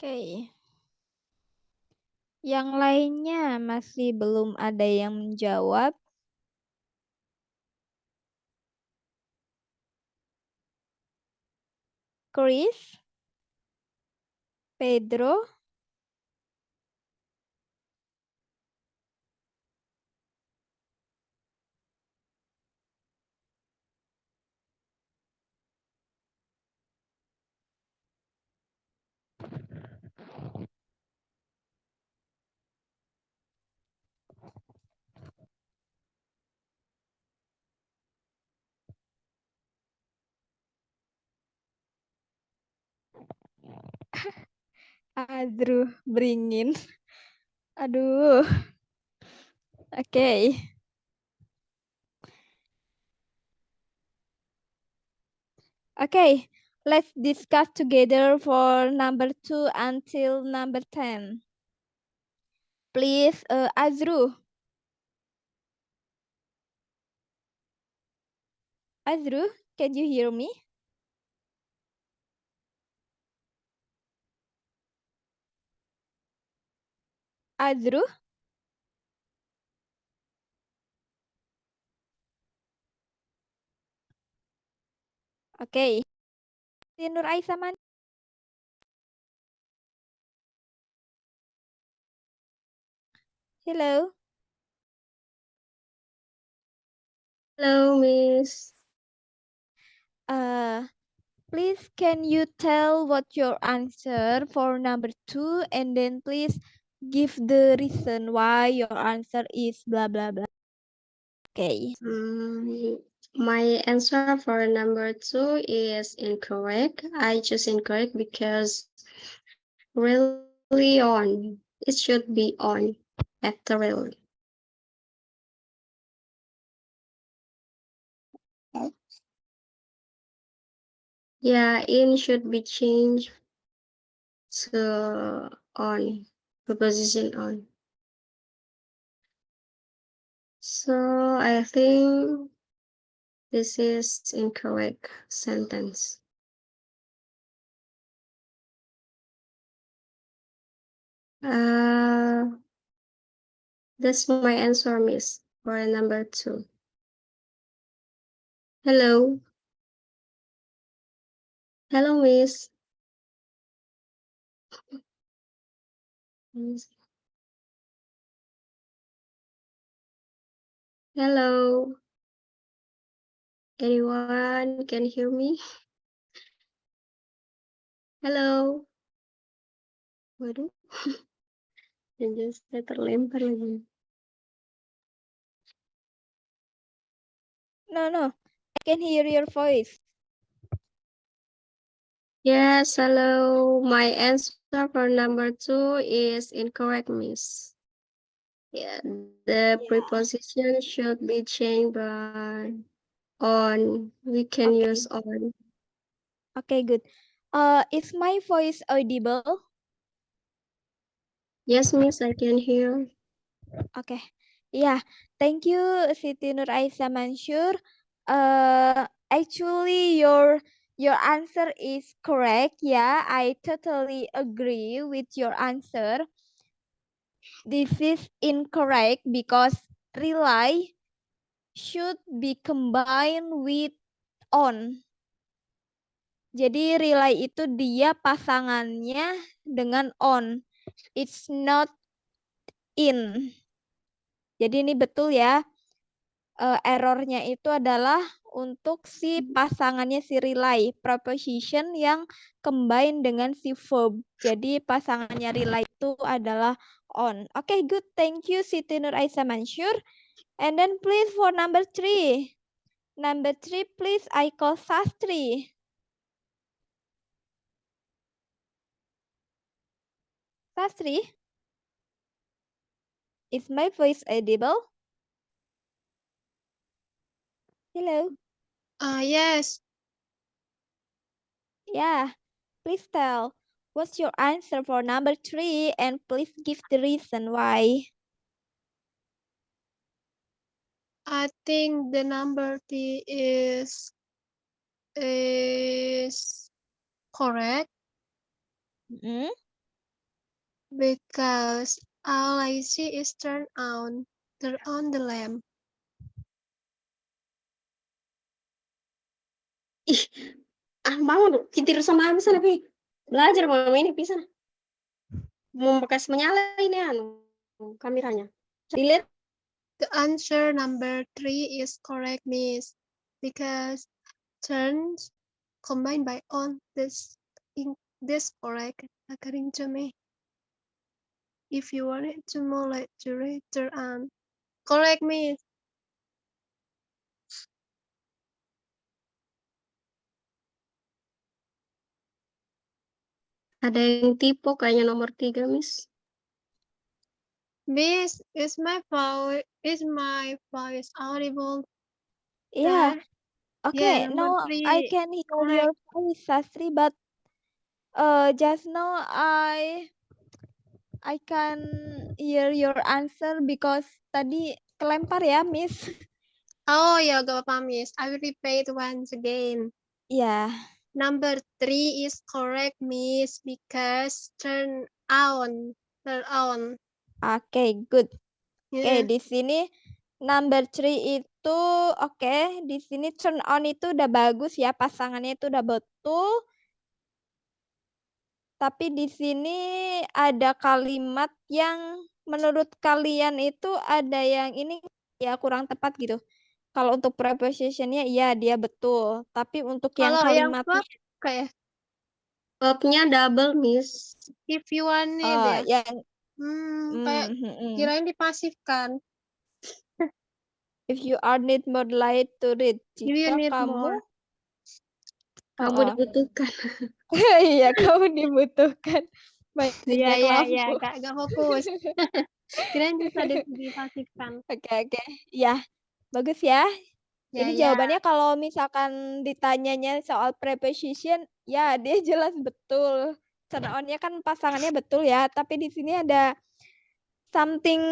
Oke. Yang lainnya masih belum ada yang menjawab. Chris, Pedro, Azru beringin. Aduh. Oke. Okay, let's discuss together for number 2 until number 10. Please, Azru. Azru, can you hear me? Azru? Okay. Nur Aisyah Man. Hello. Hello, Miss. Please can you tell what your answer for number 2 and then please give the reason why your answer is blah blah blah. Okay. My answer for number 2 is incorrect. I choose incorrect because really on. It should be on after really. Yeah, in should be changed to on, preposition on. So I think this is incorrect sentence. That's my answer, Miss, for number 2. Hello. Hello, Miss. Hello. Anyone can hear me? Hello. Waduh. Dan saya terlempar lagi. No. I can hear your voice. Yes, hello. My answer for number 2 is incorrect, Miss. Yeah, the preposition should be changed by on. We can Okay. use on. Okay, good. Is my voice audible? Yes, Miss, I can hear. Okay. Yeah, thank you, Siti Nur Aisyah Mansur. Actually, your answer is correct. Yeah, I totally agree with your answer. This is incorrect because rely should be combined with on. Jadi rely itu dia pasangannya dengan on. It's not in. Jadi ini betul ya. Errornya itu adalah untuk si pasangannya si rely, preposition yang combine dengan si verb. Jadi pasangannya rely itu adalah on. Okay, good. Thank you, Siti Nur Aisyah Mansur. And then please for number 3. Number 3, please, I call Sastri. Sastri? Is my voice audible? Hello? Yes. Yeah, please tell. What's your answer for number 3 and please give the reason why. I think the number 3 is correct because all I see is turn on the lamp. Ih, mama tidur sama aku sana, Pi. Belajar mama ini bisa. Mau bekas menyala ini kameranya. Dilihat. The answer number 3 is correct, Miss, because turns combined by on. This correct according to me. If you want it to more like to turn on. Correct, Miss. Ada yang tipe kayaknya nomor 3, Miss. Miss, is my voice audible? Yeah. There? Okay. Yeah, Now number I 3. can hear Correct. your voice, Sastri, but just now I can hear your answer because tadi kelempar ya, Miss. Oh ya, gak apa-apa, Miss. I will repeat once again. Ya. Number 3 is correct, Miss, because turn on. Turn on. Oke, good. Oke, Yeah. di sini number 3 itu oke, di sini turn on itu udah bagus ya, pasangannya itu udah betul. Tapi di sini ada kalimat yang menurut kalian itu ada yang ini ya kurang tepat gitu. Kalau untuk prepositionnya iya dia betul, tapi untuk yang Kalau yang kalimatnya verb kayak verbnya double, Miss. If you want it ya. yang Kayak mm. kirain dipasifkan. If you are need more light to read, If you jika need kamu more. Kamu dibutuhkan. iya kamu dibutuhkan Iya, banyak iya, lampu. iya, gak fokus. Kirain bisa dipasifkan. Oke. Ya, bagus ya. Ya, Ini ya. jawabannya kalau misalkan ditanyanya soal preposition, ya dia jelas betul. Turn on-nya kan pasangannya betul ya, tapi di sini ada something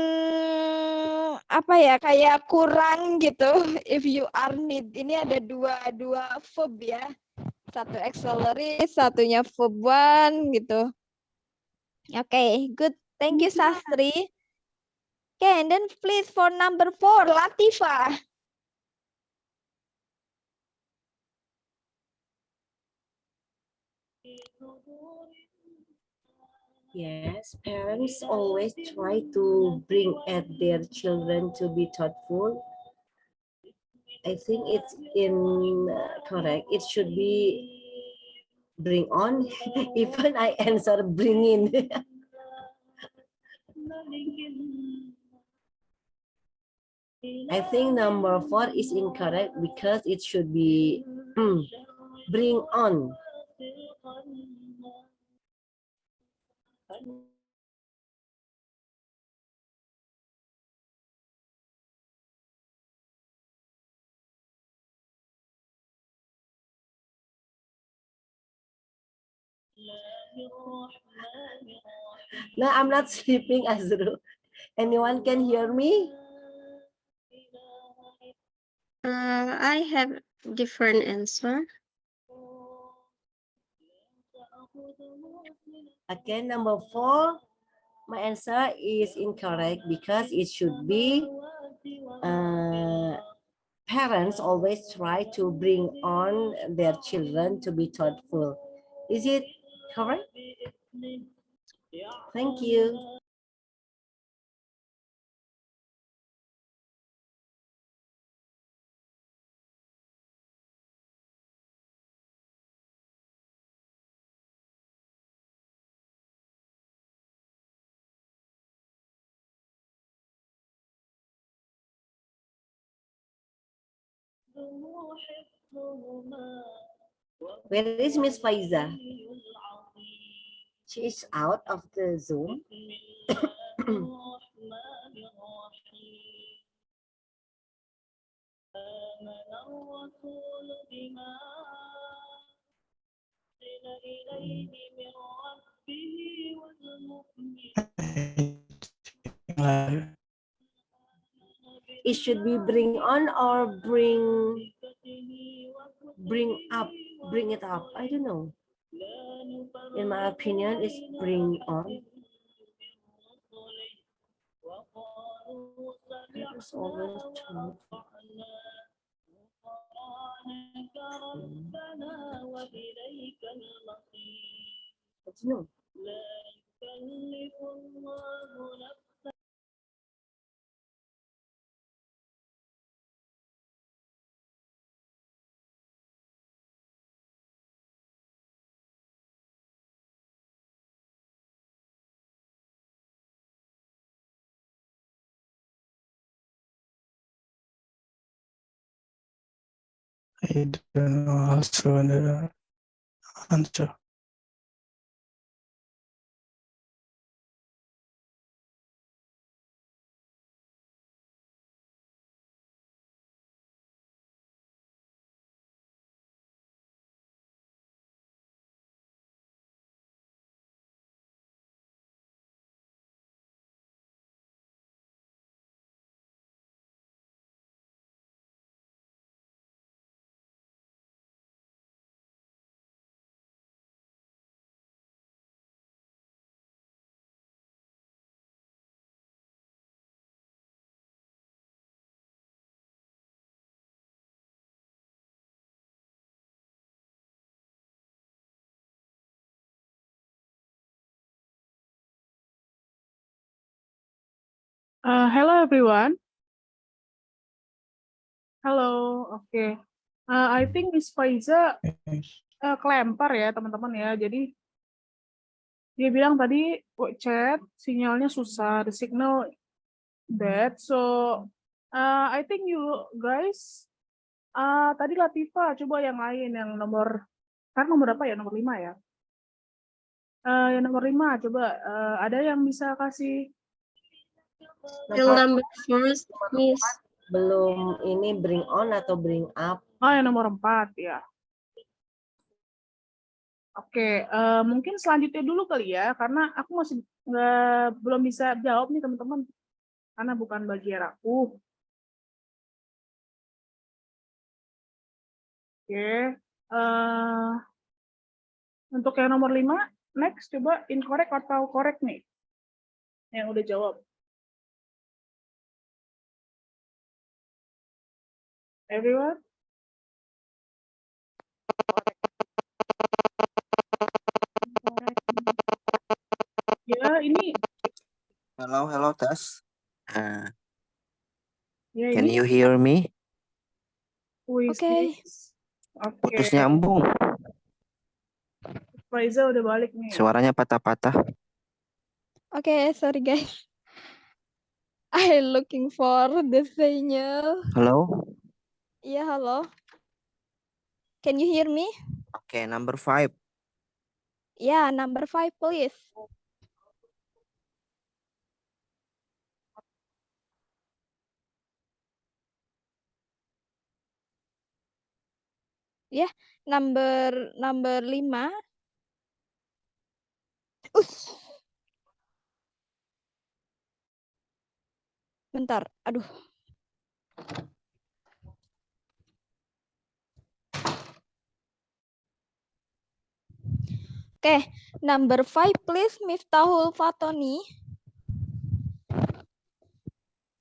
apa ya kayak kurang gitu. If you are need, ini ada dua verb ya. Satu auxiliary, satunya verb one gitu. Oke, good. Thank you Sastri. Okay, and then please for number 4, Latifa. Yes, parents always try to bring at their children to be thoughtful. I think it's correct. It should be bring on. Even I answer bring in. I think number 4 is incorrect because it should be bring on. No, I'm not sleeping, Azru. Anyone can hear me? I have different answer. Okay, number 4. My answer is incorrect because it should be parents always try to bring on their children to be thoughtful. Is it correct? Thank you. Where is Miss Faiza? She is out of the Zoom. It should be bring on or bring up, bring it up. I don't know. In my opinion, it's bring on. It's always true. I don't know. I don't know also the answer. Hello everyone. Hello, oke. I think Miss Faiza Yes. kelempar ya teman-teman ya. Jadi dia bilang tadi chat sinyalnya susah, the signal bad. So I think you guys tadi Latifa coba yang lain yang nomor sekarang nomor apa ya? Nomor 5 ya. Yang nomor 5 coba ada yang bisa kasih Yang number first, Miss. Belum ini bring on atau bring up. yang nomor 4 ya. Oke, mungkin selanjutnya dulu kali ya, karena aku masih belum bisa jawab nih teman-teman, karena bukan bagian aku. Oke, untuk yang nomor 5, next coba incorrect atau correct nih, yang udah jawab. Everyone? Ya, ini. Hello, tes. Ya, Can ini. you hear me? Oke. Oke. Putus nyambung. Faiza udah balik nih. Suaranya patah-patah. Okay, sorry guys. I looking for the signal. Hello? Yeah, hello. Can you hear me? Okay, number 5. Yeah, number 5, please. Yeah, number 5. Bentar, aduh. Okay, number 5, please, Miftahul Fatoni.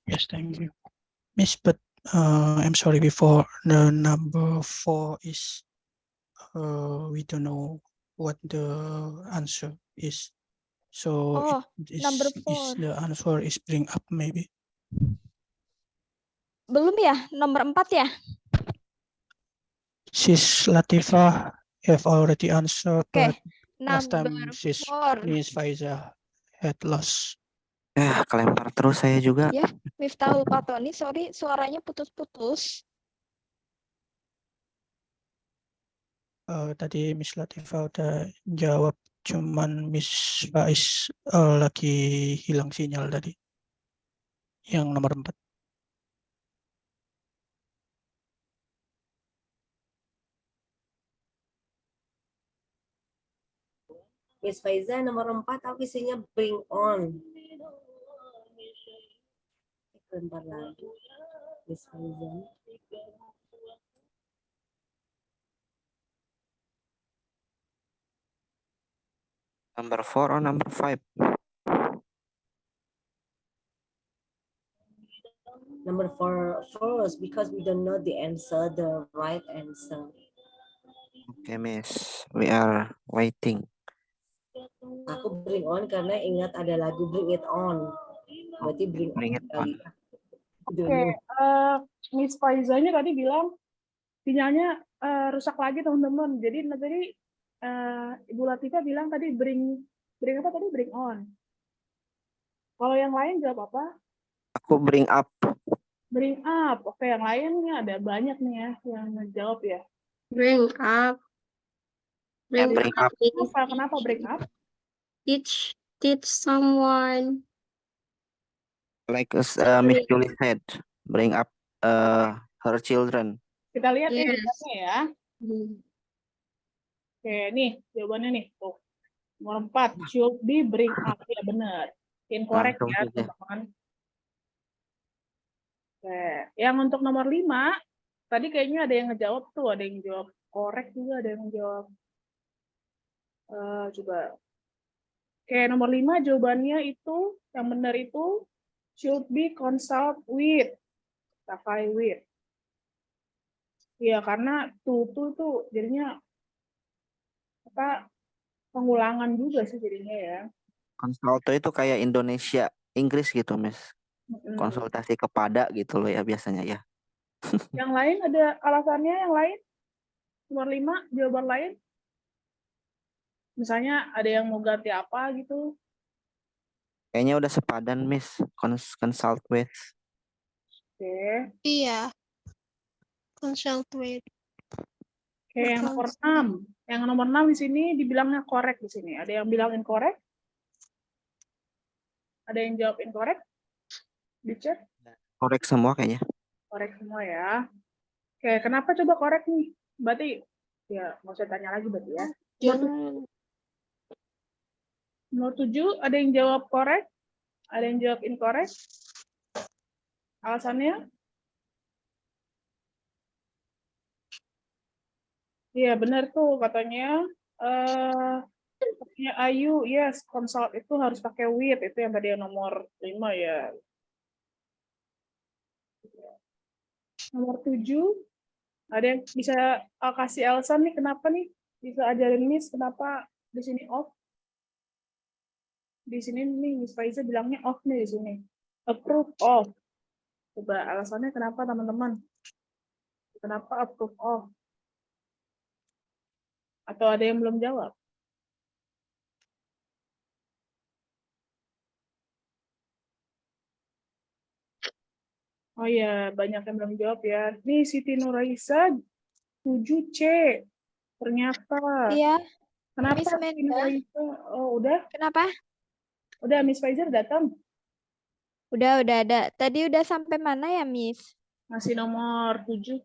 Yes, thank you. Miss, but I'm sorry, before the number 4 is, we don't know what the answer is. So Oh, number is 4. the answer is bring up maybe. Belum ya, nomor 4 ya? Sis Latifa have already answered, Okay, but last number time Sis 4. Miss Faiza had lost. Kelempar terus saya juga. Ya, Miftahul Fatoni, sorry, suaranya putus-putus. Tadi Miss Latifa udah jawab, cuman Miss Faiz lagi hilang sinyal tadi. Yang nomor 4. Miss Faiza nomor 4 aku isinya bring on. Bentar lagi. Miss Faiza. Number 4 or number 5? Number 4 first because we don't know the answer, the right answer. Okay, Miss. We are waiting. Aku bring on karena ingat ada lagu Bring It On. Berarti bring Bring it on. Oke, Miss Faizanya tadi bilang sinyalnya rusak lagi teman-teman. Jadi tadi Ibu Latifah bilang tadi bring apa tadi? Bring on. Kalau yang lain jawab apa? Aku bring up. Bring up. Oke, yang lainnya ada banyak nih ya yang jawab ya. Bring up. Bring Bring up. up. Kenapa bring up? Teach someone. Like Miss Julie said, bring up her children. Kita lihat ya Yes. jawabannya ya. Oke, nih jawabannya nih. Tuh. Nomor 4, should be bring up. Ya benar. Incorrect Langsung ya, saja. teman-teman. Oke, yang untuk nomor 5, tadi kayaknya ada yang ngejawab tuh, ada yang jawab correct juga, ada yang jawab coba. Oke, nomor 5 jawabannya itu, yang benar itu should be consult with. Pakai with. Iya, karena tuh jadinya apa pengulangan juga sih jadinya ya. Konsulto itu kayak Indonesia, Inggris gitu, Miss. Mm-mm. konsultasi kepada gitu loh ya biasanya ya. Yang lain ada alasannya yang lain? Nomor 5, jawaban lain? Misalnya ada yang mau ganti apa gitu? Kayaknya udah sepadan Miss, consult with. Oke. Iya. Consult with. Oke, yang nomor 6. Yang nomor 6 di sini dibilangnya correct di sini. Ada yang bilang incorrect? Ada yang jawab incorrect? Dicek? Korek semua kayaknya. Correct semua ya. Oke, kenapa coba correct nih? Berarti ya nggak usah tanya lagi berarti ya. Jangan. Nomor 7 ada yang jawab correct, ada yang jawab incorrect. Alasannya? Iya benar tuh katanya. Katanya Ayu, yes, consult itu harus pakai with, itu yang tadi yang nomor 5 ya. Nomor 7, ada yang bisa kasih alasan nih kenapa nih bisa ajarin Miss kenapa di sini off? Di sini nih Miss Faiza bilangnya off nih di sini. Approve off. Coba alasannya kenapa teman-teman? Kenapa approve off? Atau ada yang belum jawab? Oh iya, banyak yang belum jawab ya. Nih Siti Nuraisa 7C. Ternyata. Iya, Kenapa Miss Siti Menda. Nuraisa? Oh, udah? Kenapa? Udah Miss Faiza datang? Udah ada. Tadi udah sampai mana ya, Miss? Masih nomor 7.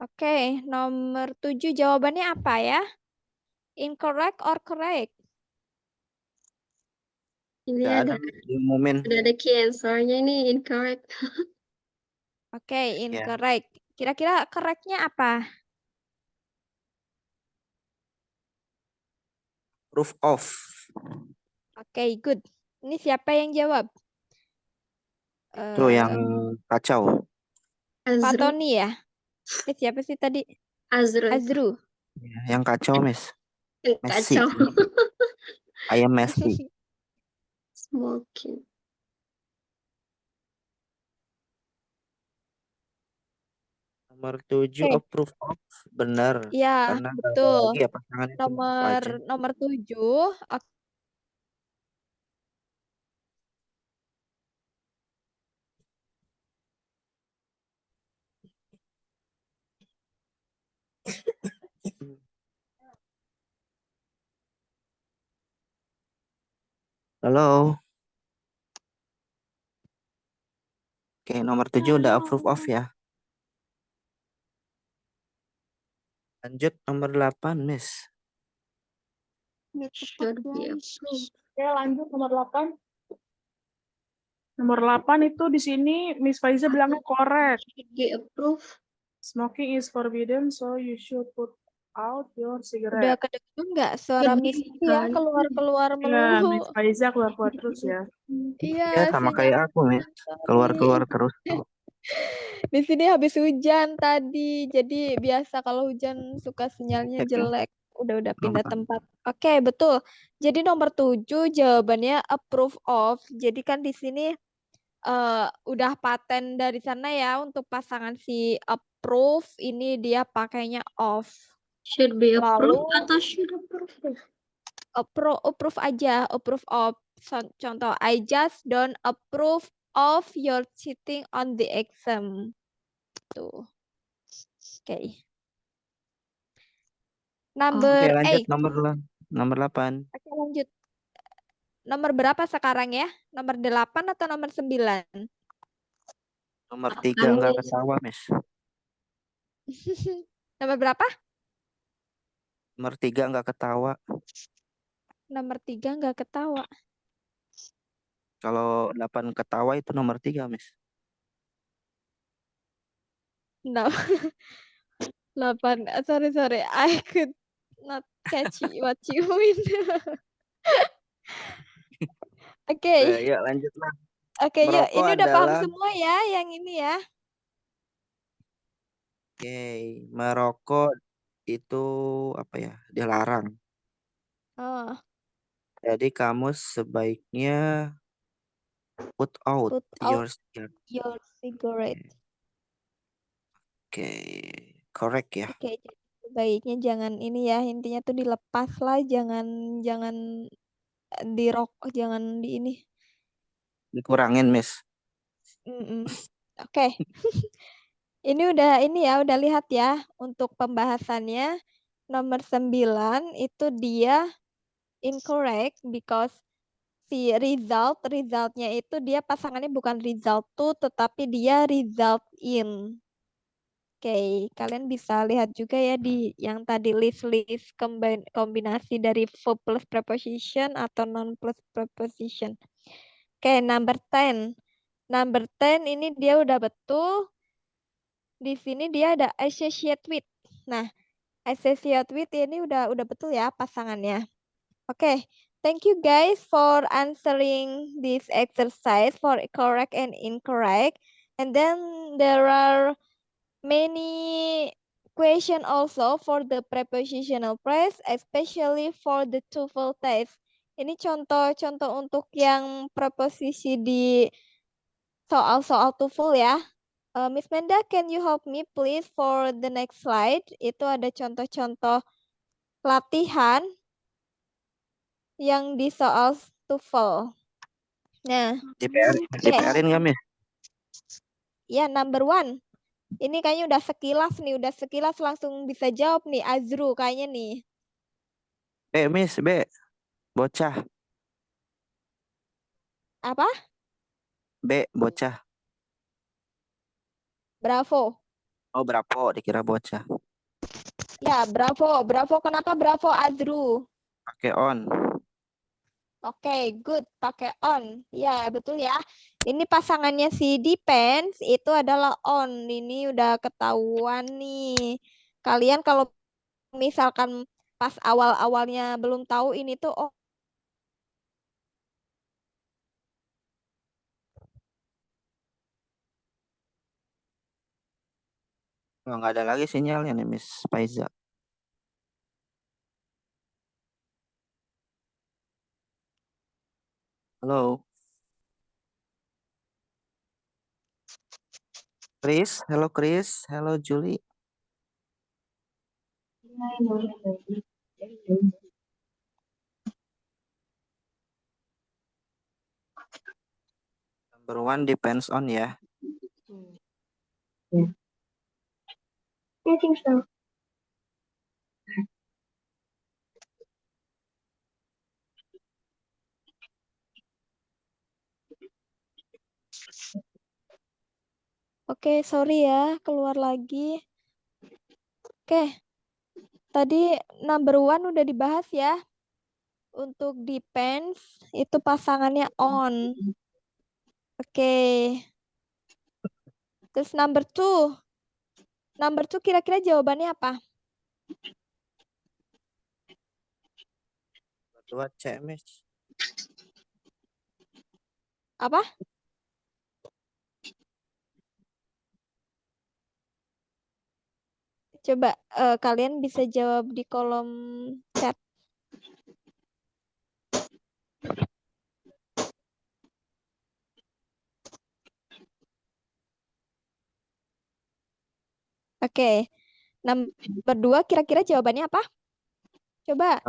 Oke, nomor 7 jawabannya apa ya? Incorrect or correct? Ini Nggak ada ada diumumin. key answer-nya ini incorrect. Oke, incorrect. Kira-kira correct-nya apa? Proof of. Oke, good. Ini siapa yang jawab? Itu yang kacau. Pak Azru. Tony ya? Siapa sih tadi? Azru. Azru. Yang kacau Miss. Messi. Kacau. I am Messi. Smoking. Nomor 7 Oke. approve of. Benar. Ya, Karena nggak ada betul. lagi ya pasangan itu apa aja. Nomor 7. Halo. Oke, nomor 7 udah approve of ya. Lanjut nomor 8, Miss. Should be approved. Oke, lanjut nomor 8. Nomor 8 itu di sini Miss Faiza bilangnya correct. Should be approved. Smoking is forbidden, so you should put out your Udah cigarette. kedengeran nggak suara Miss ini ya keluar-keluar Ya, melulu. Miss Faiza keluar-keluar terus ya. Iya, Ya sama sinyal kayak aku, Miss. tadi. Keluar-keluar terus. Di sini habis hujan tadi, jadi biasa kalau hujan suka sinyalnya Oke. jelek. Udah pindah tempat. Oke, betul. Jadi nomor 7 jawabannya approve of. Jadi kan di sini udah paten dari sana ya untuk pasangan si approve ini dia pakainya off. Should be approved Lalu atau should approve? approve aja, approve of. Contoh, I just don't approve of your cheating on the exam. Tuh. Oke. Number Oke, lanjut 8. nomor 8. Oke, lanjut. Nomor berapa sekarang ya? Nomor 8 atau nomor 9? Nomor 3 nggak ketawa, Miss. Nomor berapa? Nomor 3 nggak ketawa. Nomor 3 nggak ketawa. Kalau 8 ketawa itu nomor 3, Miss. No. 8. Sorry. I could not catch what you mean. Oke. Yuk lanjutlah. Oke, yuk. Merokok Ini udah paham adalah- semua ya yang ini ya. Oke, merokok itu apa ya? Dilarang. Oh, Jadi kamu sebaiknya Put out Put your out cigarette. your cigarette. Oke, correct ya. Oke, jadi sebaiknya jangan ini ya, intinya tuh dilepas lah, jangan jangan jangan di ini. Dikurangin, Miss. Oke. Ini udah lihat ya untuk pembahasannya. Nomor 9 itu dia incorrect because si resultnya itu dia pasangannya bukan result to tetapi dia result in. Oke, kalian bisa lihat juga ya di yang tadi list kombinasi dari verb plus preposition atau noun plus preposition. Oke, number 10. Number 10 ini dia udah betul. Di sini dia ada associate with. Nah, associate with ini udah betul ya pasangannya. Oke, thank you guys for answering this exercise for correct and incorrect. And then there are many question also for the prepositional phrase, especially for the TOEFL test. Ini contoh-contoh untuk yang preposisi di soal-soal TOEFL ya. Miss Menda, can you help me please for the next slide? Itu ada contoh-contoh latihan yang di soal TOEFL. Nah, DPR-in nggak, Miss? ya number 1. Ini kayaknya udah sekilas langsung bisa jawab nih Azru kayaknya nih. Miss, bocah. Apa? Bocah. Bravo. Oh, bravo, dikira bocah. Ya, bravo. Kenapa bravo Azru? Pakai on. Oke, good. Pakai on. Ya, betul ya. Ini pasangannya si depends itu adalah on. Ini udah ketahuan nih. Kalian kalau misalkan pas awal-awalnya belum tahu ini tuh oh, Oh, nggak ada lagi sinyalnya nih, Miss Faiza. Halo. Chris, hello Chris, hello Julie. Number 1 depends on ya. I think so. oke, sorry ya, keluar lagi. Oke, tadi number 1 udah dibahas ya. Untuk depends, itu pasangannya on. Oke. Terus number 2. Number 2 kira-kira jawabannya apa? Dua C, Miss. Apa? Coba kalian bisa jawab di kolom chat. Oke. Nomor 2 kira-kira jawabannya apa? Coba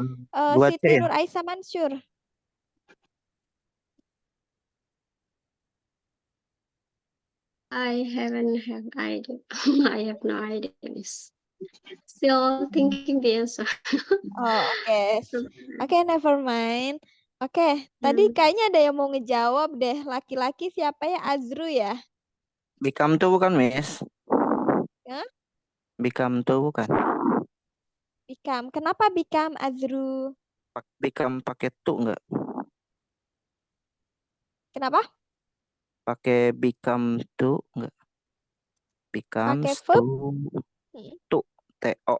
Dua C Siti ya? Nur Aisyah Mansur. I haven't have idea. I have no idea. Still thinking the answer. Oh, oke. Oke, never mind. Oke, tadi kayaknya ada yang mau ngejawab deh. Laki-laki siapa ya? Azru ya? Become tuh bukan, Miss? Hah? Become tuh bukan? Become. Kenapa become Azru? Become pakai tuh enggak? Kenapa? Pakai become tuh enggak? Becomes verb? to TO.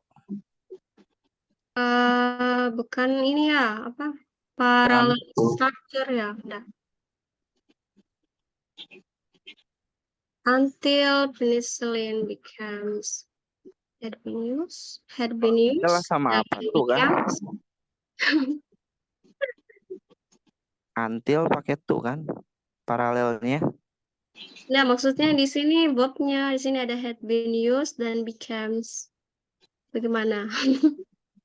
Bukan ini ya, apa? Parallel structure ya, udah. Until penicillin becomes had been used. Jelas sama apa tuh kan? Until pakai tuh kan? paralelnya. Nah, maksudnya di sini verbnya, di sini ada had been used dan becomes. Bagaimana?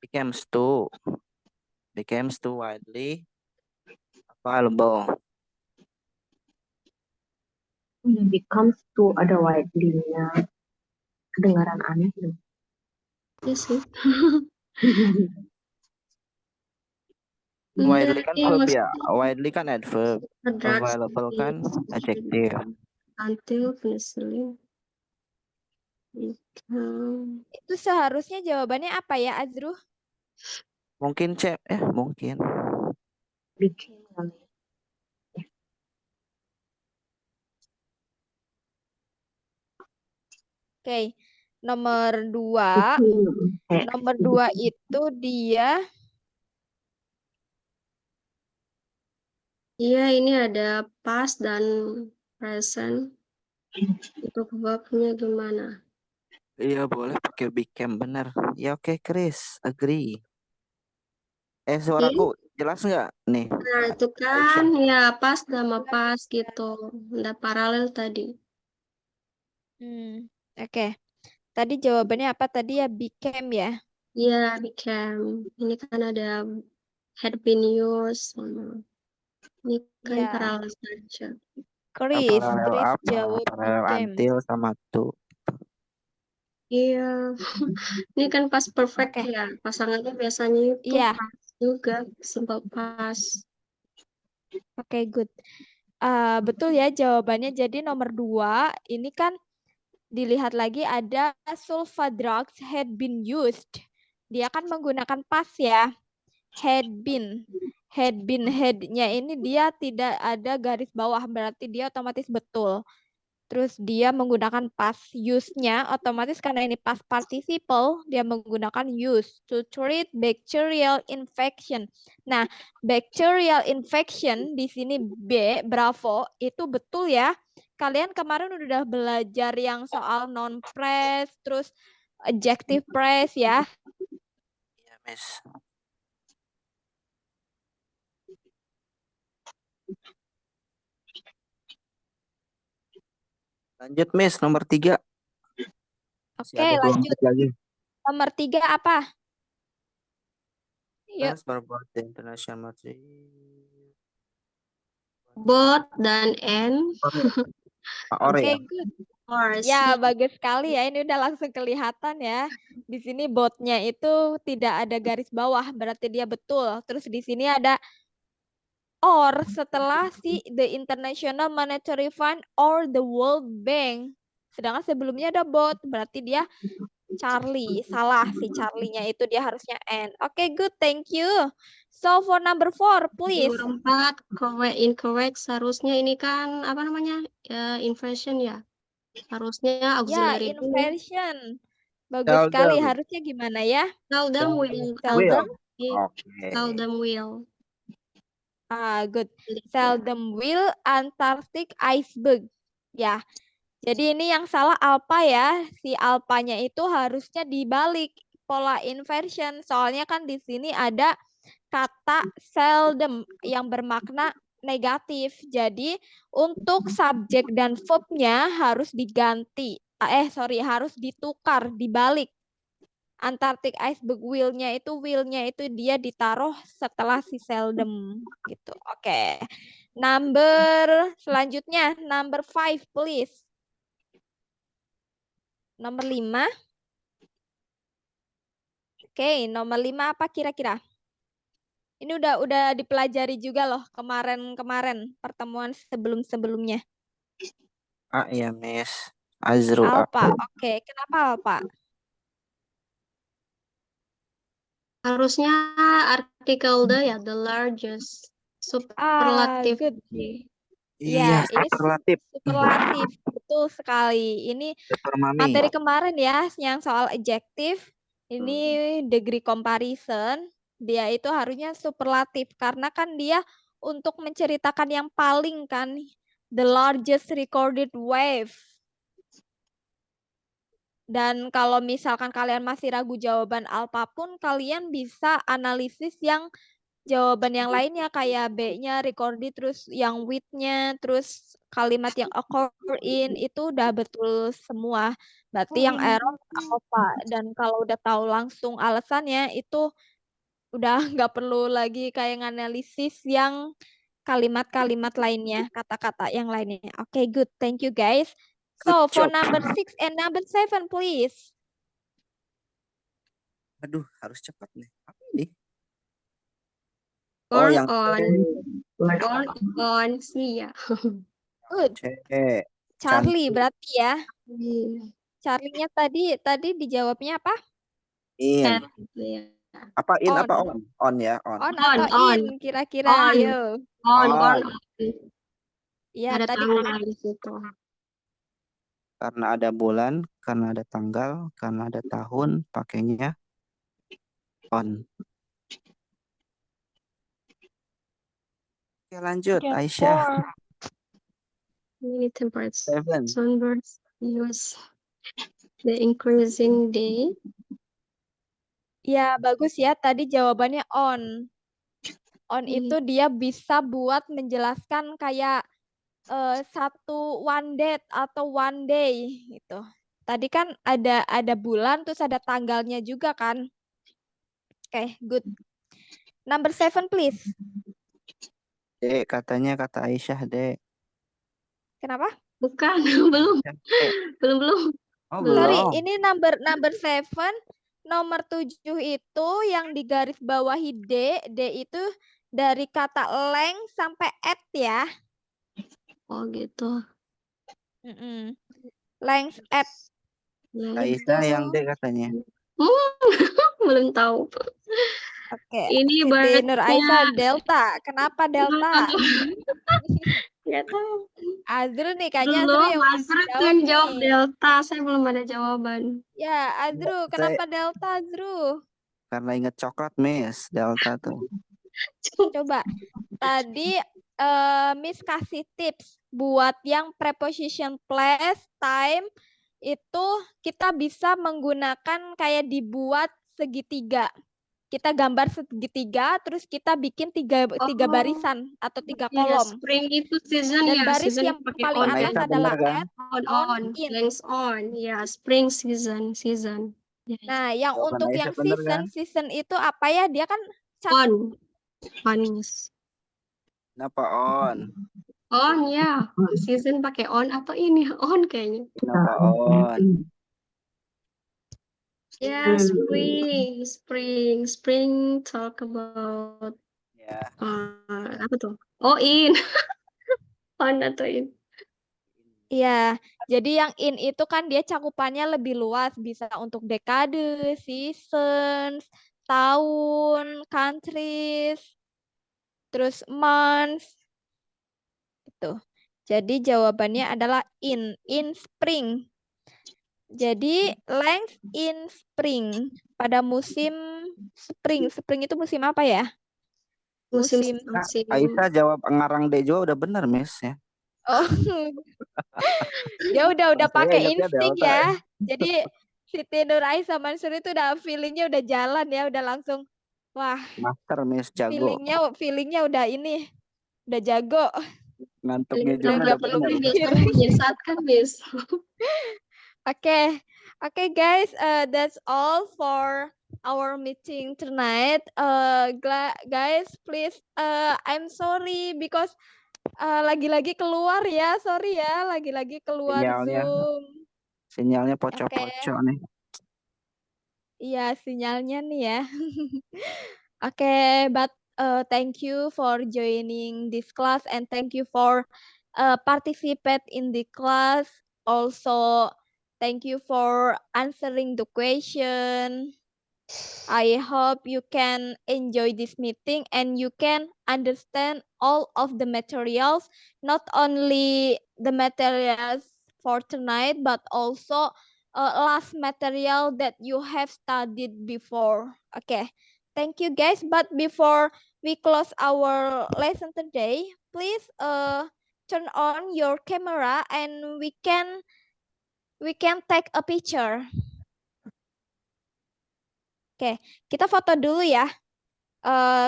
Becomes too widely available. Becomes to ada widely-nya. Kedengaran aneh loh. Iya sih. Widely kan verb ya. maksudnya Widely kan adverb. drugs Available kan adjective. until penicillin become. Itu seharusnya jawabannya apa ya, Azruh? Mungkin mungkin. Became kali. Oke, nomor 2. Nomor 2 itu dia Iya, ini ada past dan present. Untuk verbnya gimana? Iya boleh pakai became bener. Ya oke Chris, agree. Suaraku jelas nggak nih? Nah, itu kan ya past sama past gitu. Udah paralel tadi. oke. Tadi jawabannya apa tadi ya? Became ya? Iya, became. Ini kan ada had been used. Ini kan Ya. paralel saja. Chris Paralel apa? jawab Paralel became. until sama to. Iya. Ini kan past perfect Oke. ya. Pasangannya biasanya itu Iya. past juga. Simple past. Oke, good. Betul ya jawabannya. Jadi nomor 2 ini kan dilihat lagi ada sulfa drugs had been used. Dia kan menggunakan past ya. Had been. Had-nya ini dia tidak ada garis bawah. Berarti dia otomatis betul. Terus dia menggunakan past use-nya, otomatis karena ini past participle, dia menggunakan use to treat bacterial infection. Nah, bacterial infection di sini B, bravo, itu betul ya. Kalian kemarin udah belajar yang soal non-phrase, terus adjective phrase ya. Iya, Miss. Lanjut, Miss, nomor 3. Masih Oke, ada 2 lanjut. menit lagi. Nomor 3 apa? Yuk. Transfer both the international material. Both dan and. Ore ya. Oke, good. Or Ya, see. bagus sekali ya. Ini udah langsung kelihatan ya. Di sini botnya itu tidak ada garis bawah, berarti dia betul. Terus di sini ada or setelah si the International Monetary Fund or the World Bank. Sedangkan sebelumnya ada bot, berarti dia Charlie. Salah si Charlie-nya itu dia harusnya N. Oke, good. Thank you. So for number 4, please. Nomor 4, correct, incorrect. Seharusnya ini kan apa namanya? Inversion ya. Harusnya Ya, auxiliary dulu. inversion. Bagus sekali. Harusnya gimana ya? Seldom will. Seldom. Oke. Seldom will. Good. Seldom will Antarctic iceberg. Ya. Jadi ini yang salah alpha ya. Si alpanya itu harusnya dibalik pola inversion. Soalnya kan di sini ada kata seldom yang bermakna negatif. Jadi untuk subjek dan verbnya harus diganti. Harus ditukar, dibalik. Antarctic iceberg will-nya itu dia ditaruh setelah si seldom gitu. Oke. Number selanjutnya number 5 please. Nomor 5. Oke, nomor 5 apa kira-kira? Ini udah dipelajari juga loh kemarin pertemuan sebelum-sebelumnya. Iya, Miss. Azru. Alpha. Oke, kenapa alpha? Harusnya artikel the largest. Superlatif. Good. Iya, Ya, ini superlatif. superlatif. Betul sekali. Ini Super mami. materi kemarin ya, yang soal adjective. Ini degree comparison. Dia itu harusnya superlatif. Karena kan dia untuk menceritakan yang paling kan. The largest recorded wave. Dan kalau misalkan kalian masih ragu jawaban alpha pun, kalian bisa analisis yang jawaban yang lainnya kayak B-nya recorded, terus yang with-nya, terus kalimat yang occur in itu udah betul semua. Berarti yang error apa? Dan kalau udah tahu langsung alasannya itu udah nggak perlu lagi kayak nganalisis yang kalimat-kalimat lainnya, kata-kata yang lainnya. Oke, good. Thank you guys. So for job. number 6 and number 7, please. Aduh, harus cepat nih. Apa ini? Oh, Work yang on. Work Work on. Iya. Good. C. Charlie Cantik. berarti ya. Iya. Charlie-nya tadi dijawabnya apa? In. Cat gitu ya. Apa in On. apa on? On ya, on. On On, atau on. in kira-kira, On. ayo. On, On. Ya, ada tadi tanggal di situ. Karena ada bulan, karena ada tanggal, karena ada tahun, pakainya on. Oke, lanjut. Get Aisyah. 4. Many temperature. 7. Sunburns use the increasing day. ya bagus ya, tadi jawabannya on. On Iya. itu dia bisa buat menjelaskan kayak satu one date atau one day gitu. Tadi kan ada bulan terus ada tanggalnya juga kan. Oke, good. Number 7 please. Dek, katanya kata Aisyah, Dek. Kenapa? Bukan, belum. Belum. Oh, Sorry, belum. ini number 7, nomor 7 itu yang di garis bawahi D itu dari kata length sampai at ya. Oh gitu. Length at. Aisyah yang Dek katanya. Belum tahu. Oke. Ini Siti Nur Aisyah ibaratnya Delta. Kenapa Delta? nggak tahu. Azrul nih, kayaknya Azrul Belum, yang Azrul tuh jawab yang jawab nih. Delta. Saya belum ada jawaban. Ya, Azrul. Kenapa Delta, Azrul? Karena inget coklat, Miss. Delta tuh. Coba. Tadi Miss kasih tips buat yang preposition place, time, itu kita bisa menggunakan kayak dibuat segitiga. Kita gambar segitiga, terus kita bikin tiga barisan atau 3 kolom. Spring itu season Dan ya. baris Season yang pakai paling on atas kan? adalah kan? at, On. in. Length on. Ya, spring season. Ya. Nah, yang Jawaban untuk Aisyah yang bener kan? season itu apa ya? Dia kan On. Kenapa on? On ya. Season pakai on atau ini on kayaknya. Kenapa on? Ya, spring talk about Ya. apa tuh? Oh, in. On atau in. Iya, jadi yang in itu kan dia cakupannya lebih luas, bisa untuk dekade, seasons, tahun, countries, terus months. Gitu. Jadi jawabannya adalah in spring. Jadi length in spring pada musim spring. Spring itu musim apa ya? Musim. Aisyah jawab ngarang D juga udah bener, Miss ya. Oh. Dia udah Saya pakai ingatnya insting Delta ya. Jadi Siti Nur Aisyah Mansur itu udah feelingnya udah jalan ya, udah langsung wah. Master, Miss, jago. Feelingnya udah ini, udah jago. Ngantuknya Udah juga nggak perlu mikir. Menyesatkan, Miss. Okay, guys, that's all for our meeting tonight. Guys, please, I'm sorry because lagi-lagi keluar ya, sorry ya, lagi-lagi keluar Zoom. Sinyalnya pocok-pocok nih. Iya, sinyalnya nih ya. Okay, but thank you for joining this class and thank you for participate in the class. Also, thank you for answering the question. I hope you can enjoy this meeting and you can understand all of the materials, not only the materials for tonight, but also last material that you have studied before. Okay, thank you guys. But before we close our lesson today, please turn on your camera and we can take a picture. Oke, kita foto dulu ya.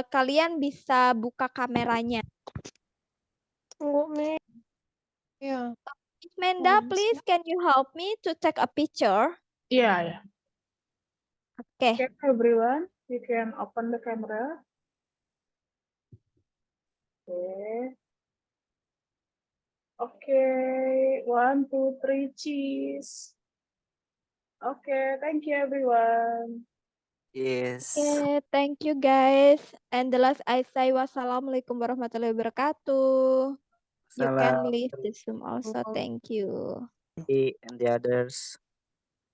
kalian bisa buka kameranya. Tunggu, Miss. Ya. Miss Menda, Bisa. please can you help me to take a picture? Yeah, yeah. Okay. Okay, everyone, you can open the camera. Okay. Okay, 1, 2, 3, cheese. Okay, thank you, everyone. Yes. Okay, thank you guys. And the last I say wassalamualaikum warahmatullahi wabarakatuh. You can Salam leave the Zoom also. Thank you. and the others.